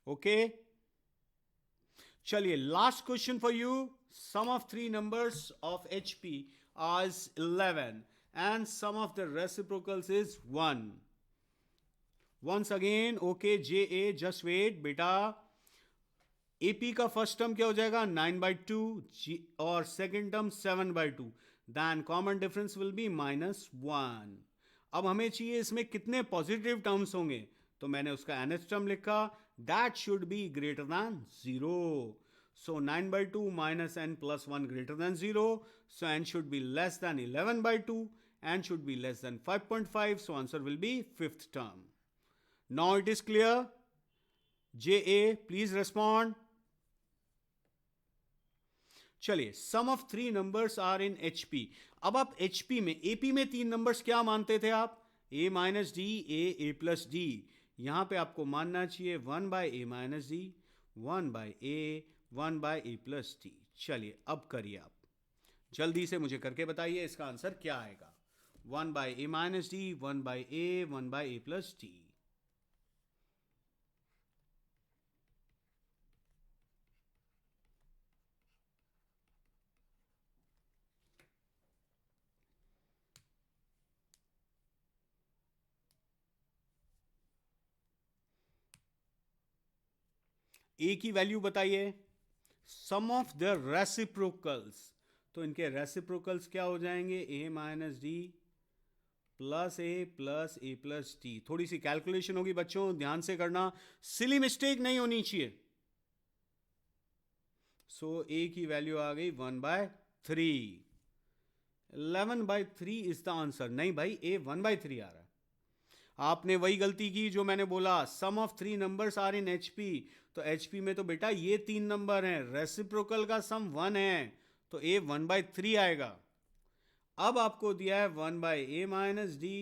ओके, चलिए last question for you. Sum of three numbers of HP is 11 and sum of the reciprocals is 1. Once again okay J A, just wait बेटा. एपी का फर्स्ट टर्म क्या हो जाएगा? 9/2 और second term 7/2. Then common difference will be -1. अब हमें चाहिए इसमें कितने पॉजिटिव टर्म्स होंगे, तो मैंने उसका nth टर्म लिखा. That should be greater than 0. So 9/2 minus n plus 1 greater than 0. So n should be less than 11/2. N should be less than 5.5. So answer will be fifth term. Now it is clear? JA, please respond. चलिए, sum of three numbers are in HP. अब आप एचपी में, एपी में तीन नंबर्स क्या मानते थे आप? ए माइनस डी, ए प्लस डी. यहां पे आपको मानना चाहिए 1/a minus D, 1/a, 1/a plus D. चलिए अब करिए, आप जल्दी से मुझे करके बताइए इसका आंसर क्या आएगा. 1/a minus D, 1/a, 1/a plus D. A की वैल्यू बताइए. सम ऑफ द रेसिप्रोकल्स, तो इनके रेसिप्रोकल्स क्या हो जाएंगे? ए minus D plus A plus D. थोड़ी सी कैलकुलेशन होगी बच्चों, ध्यान से करना, सिली मिस्टेक नहीं होनी चाहिए. सो ए की वैल्यू आ गई 1/3. 11/3 इज द आंसर. नहीं भाई, ए 1/3 आ रहा है. आपने वही गलती की जो मैंने बोला. Sum of three numbers are in HP. तो एचपी में तो बेटा ये तीन नंबर हैं, रेसिप्रोकल का सम 1 है, तो ए 1/3 आएगा. अब आपको दिया है 1/a minus D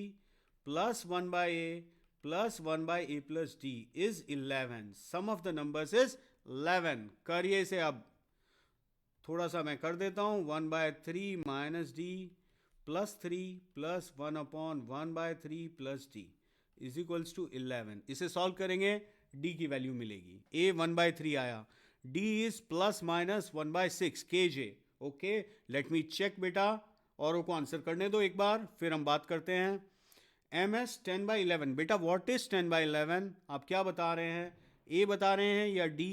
plus 1/a plus 1/a plus D is 11. Sum of the numbers is 11. करिए इसे. अब थोड़ा सा मैं कर देता हूं. 1/3 minus D plus 3 plus 1/1/3 plus D is equals to 11. इसे सॉल्व करेंगे, डी की वैल्यू मिलेगी. ए 1/3 आया. D is plus minus 1/6 kj. Okay, let me check बेटा, औरों को आंसर करने दो एक बार, फिर हम बात करते हैं. M S 10/11. बेटा व्हाट इज 10/11? आप क्या बता रहे हैं? ए बता रहे हैं या डी?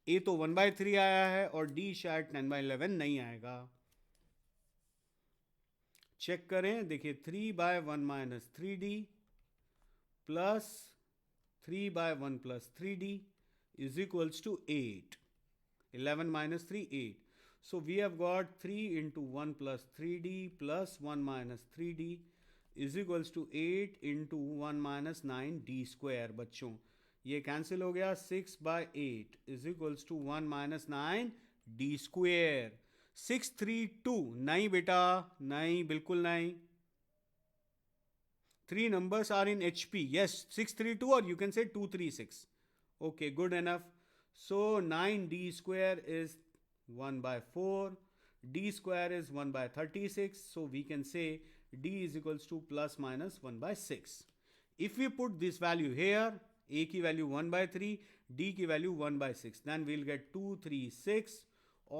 ए तो 1/3 आया है और डी शायद 10/11 नहीं आएगा. चेक करें, देखिए 3/1 minus 3d plus 3/1 plus 3d is equals to 8. 11 minus 3, 8. So we have got 3 into 1 plus 3d plus 1 minus 3d is equals to 8 into 1 minus 9d square. बच्चों ये कैंसिल हो गया. 6/8 is equals to 1 minus 9d square. 632. नहीं बेटा, नहीं, बिल्कुल नहीं. Three numbers are in HP. Yes, 632 or you can say 236. Okay, good enough. So 9d square is 1/4. D square is 1/36. So we can say D is equals to plus minus 1/6. If we put this value here, A की value 1/3, D की value 1/6, then we'll get 236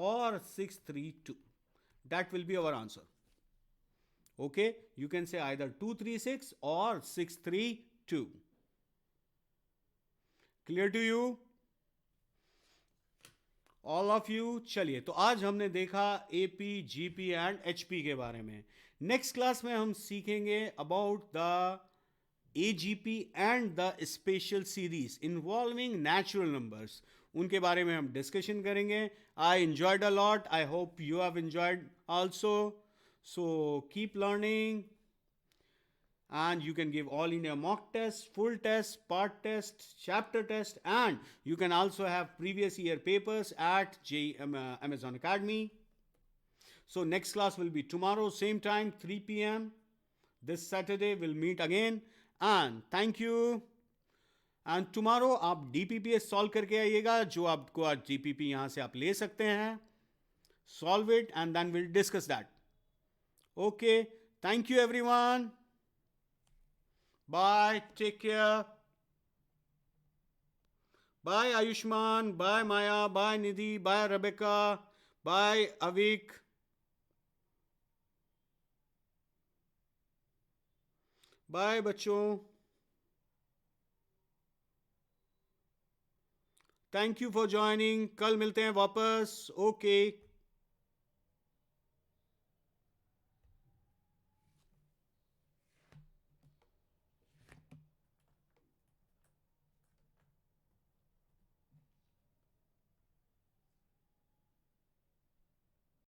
or 632. That will be our answer. Okay, you can say either 236 or 632. Clear to you? All of you. चलिए, तो आज हमने देखा AP, GP एंड HP के बारे में. नेक्स्ट क्लास में हम सीखेंगे about the AGP and the special series involving natural numbers. उनके बारे में हम डिस्कशन करेंगे. I enjoyed a lot. I hope you have enjoyed also. So keep learning and you can give all India mock tests, full tests, part test, chapter test, and you can also have previous year papers at Amazon Academy. So next class will be tomorrow, same time, 3 p.m. This Saturday we'll meet again, and thank you. And tomorrow आप डीपीपीएस सॉल्व करके आइएगा, जो आपको आज डीपीपी यहां से आप ले सकते हैं. Solve it and then will discuss that. Okay, thank you everyone. Bye, take care. Bye Ayushman, bye Maya, bye Nidhi, bye Rebecca, bye Avik. Bye बच्चों. Thank you for joining. कल मिलते हैं वापस. ओके.